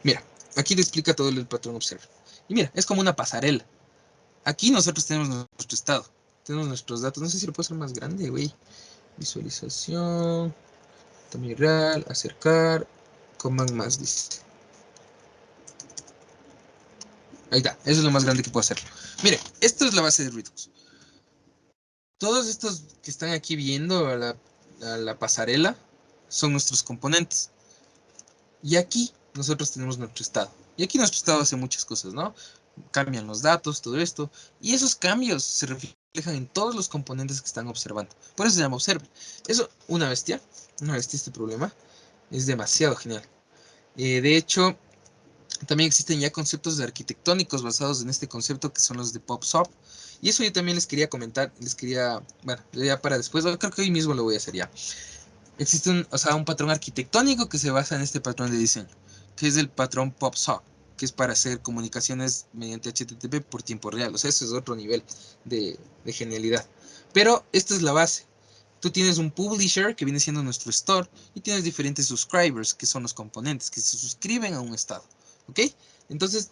Mira, aquí te explica todo el patrón observer. Y mira, es como una pasarela. Aquí nosotros tenemos nuestro estado. Tenemos nuestros datos. No sé si lo puedo hacer más grande, güey. Visualización. Tamaño real. Acercar. Command más, dice. Ahí está. Eso es lo más grande que puedo hacer. Mire, esto es la base de Redux. Todos estos que están aquí viendo a la pasarela son nuestros componentes. Y aquí nosotros tenemos nuestro estado. Y aquí nuestro estado hace muchas cosas, ¿no? Cambian los datos, todo esto. Y esos cambios se reflejan en todos los componentes que están observando. Por eso se llama observer. Eso, una bestia este problema. Es demasiado genial. De hecho, también existen ya conceptos de arquitectónicos basados en este concepto que son los de PopSop. Y eso yo también les quería comentar, bueno, ya para después, creo que hoy mismo lo voy a hacer ya. Existe un patrón arquitectónico que se basa en este patrón de diseño, que es el patrón PopSop, que es para hacer comunicaciones mediante HTTP por tiempo real. O sea, eso es otro nivel de genialidad. Pero esta es la base. Tú tienes un publisher, que viene siendo nuestro store, y tienes diferentes subscribers, que son los componentes, que se suscriben a un estado. ¿Ok? Entonces,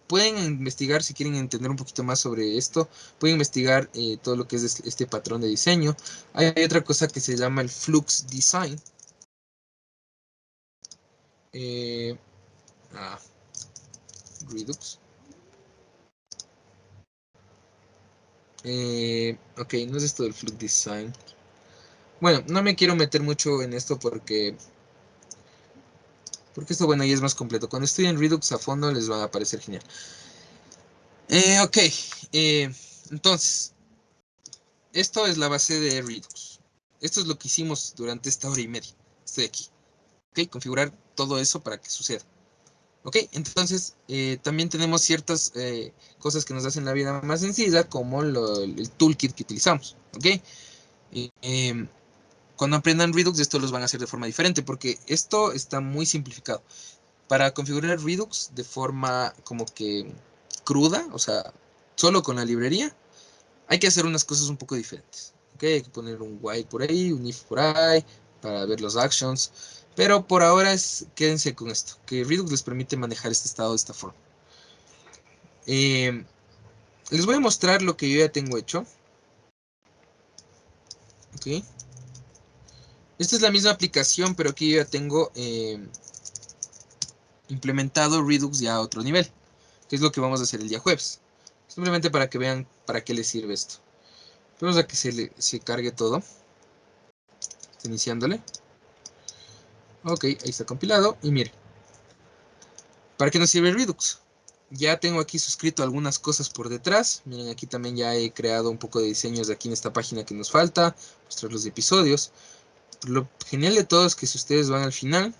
pueden investigar, si quieren entender un poquito más sobre esto, pueden investigar todo lo que es este patrón de diseño. Hay otra cosa que se llama el Flux Design. Eh, ah, Redux. Ok, no es esto del Flux Design. Bueno, no me quiero meter mucho en esto porque esto, bueno, ya es más completo. Cuando estudien Redux a fondo les va a parecer genial. Ok, entonces, esto es la base de Redux. Esto es lo que hicimos durante esta hora y media. Estoy aquí. Ok, configurar todo eso para que suceda. Ok, entonces también tenemos ciertas cosas que nos hacen la vida más sencilla, como el toolkit que utilizamos. Ok, cuando aprendan Redux, esto los van a hacer de forma diferente, porque esto está muy simplificado. Para configurar Redux de forma como que cruda, o sea, solo con la librería, hay que hacer unas cosas un poco diferentes. ¿Okay? Hay que poner un while por ahí, un if por ahí, para ver los actions. Pero por ahora quédense con esto, que Redux les permite manejar este estado de esta forma. Les voy a mostrar lo que yo ya tengo hecho. ¿Okay? Esta es la misma aplicación, pero aquí yo ya tengo implementado Redux ya a otro nivel, que es lo que vamos a hacer el día jueves. Simplemente para que vean para qué les sirve esto. Vamos a que se cargue todo. Está iniciándole. Ok, ahí está compilado. Y miren, ¿para qué nos sirve Redux? Ya tengo aquí suscrito algunas cosas por detrás. Miren, aquí también ya he creado un poco de diseños de aquí en esta página que nos falta. Mostrar los episodios. Lo genial de todo es que si ustedes van al final,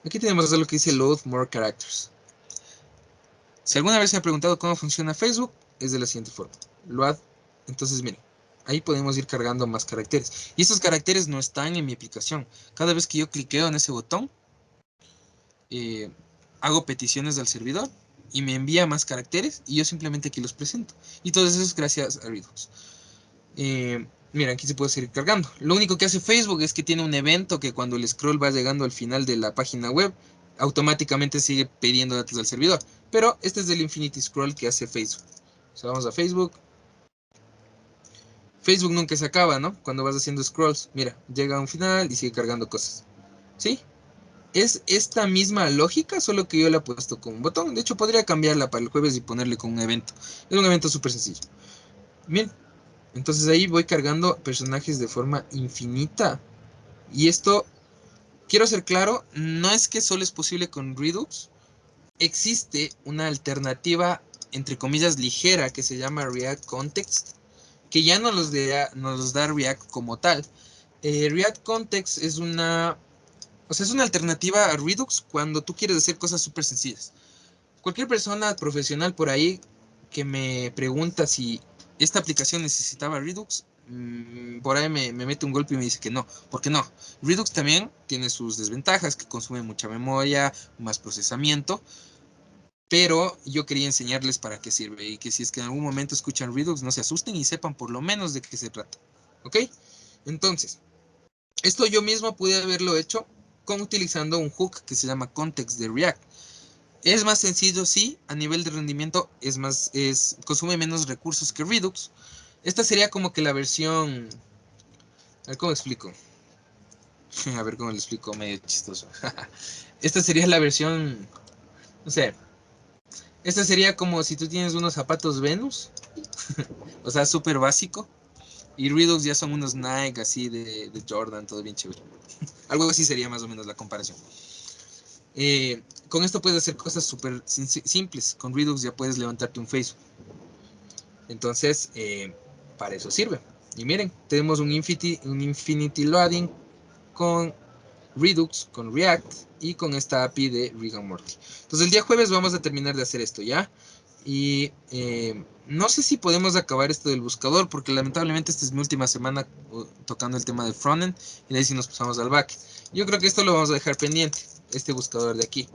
aquí tenemos lo que dice Load More Characters. Si alguna vez se ha preguntado cómo funciona Facebook, es de la siguiente forma. Entonces miren, ahí podemos ir cargando más caracteres. Y estos caracteres no están en mi aplicación. Cada vez que yo cliqueo en ese botón, hago peticiones al servidor y me envía más caracteres y yo simplemente aquí los presento. Y todo eso es gracias a Redux. Mira, aquí se puede seguir cargando. Lo único que hace Facebook es que tiene un evento que cuando el scroll va llegando al final de la página web, automáticamente sigue pidiendo datos al servidor. Pero este es el Infinity Scroll que hace Facebook. O sea, vamos a Facebook. Facebook nunca se acaba, ¿no? Cuando vas haciendo scrolls, mira, llega a un final y sigue cargando cosas. ¿Sí? Es esta misma lógica, solo que yo la he puesto con un botón. De hecho, podría cambiarla para el jueves y ponerle con un evento. Es un evento súper sencillo. Bien, entonces ahí voy cargando personajes de forma infinita. Y esto, quiero ser claro, no es que solo es posible con Redux. Existe una alternativa, entre comillas, ligera, que se llama React Context, que ya nos los da React como tal. React Context es una alternativa a Redux cuando tú quieres hacer cosas súper sencillas. Cualquier persona profesional por ahí que me pregunta si esta aplicación necesitaba Redux, por ahí me mete un golpe y me dice que no. ¿Por qué no? Redux también tiene sus desventajas, que consume mucha memoria, más procesamiento, pero yo quería enseñarles para qué sirve y que si es que en algún momento escuchan Redux no se asusten y sepan por lo menos de qué se trata. ¿Ok? Entonces, esto yo mismo pude haberlo hecho utilizando un hook que se llama Context de React. Es más sencillo, sí, a nivel de rendimiento consume menos recursos que Redux. Esta sería como que la versión... A ver cómo explico. A ver cómo lo explico, medio chistoso. Esta sería la versión... No sé. Esta sería como si tú tienes unos zapatos Venus. O sea, súper básico. Y Redux ya son unos Nike así de Jordan, todo bien chévere. Algo así sería más o menos la comparación. Con esto puedes hacer cosas súper simples. Con Redux ya puedes levantarte un Facebook. Entonces, para eso sirve. Y miren, tenemos un Infinity Loading con Redux, con React y con esta API de Rick and Morty. Entonces el día jueves vamos a terminar de hacer esto, ¿ya? Y no sé si podemos acabar esto del buscador, porque lamentablemente esta es mi última semana tocando el tema del frontend, y de ahí sí nos pasamos al back. Yo creo que esto lo vamos a dejar pendiente, este buscador de aquí.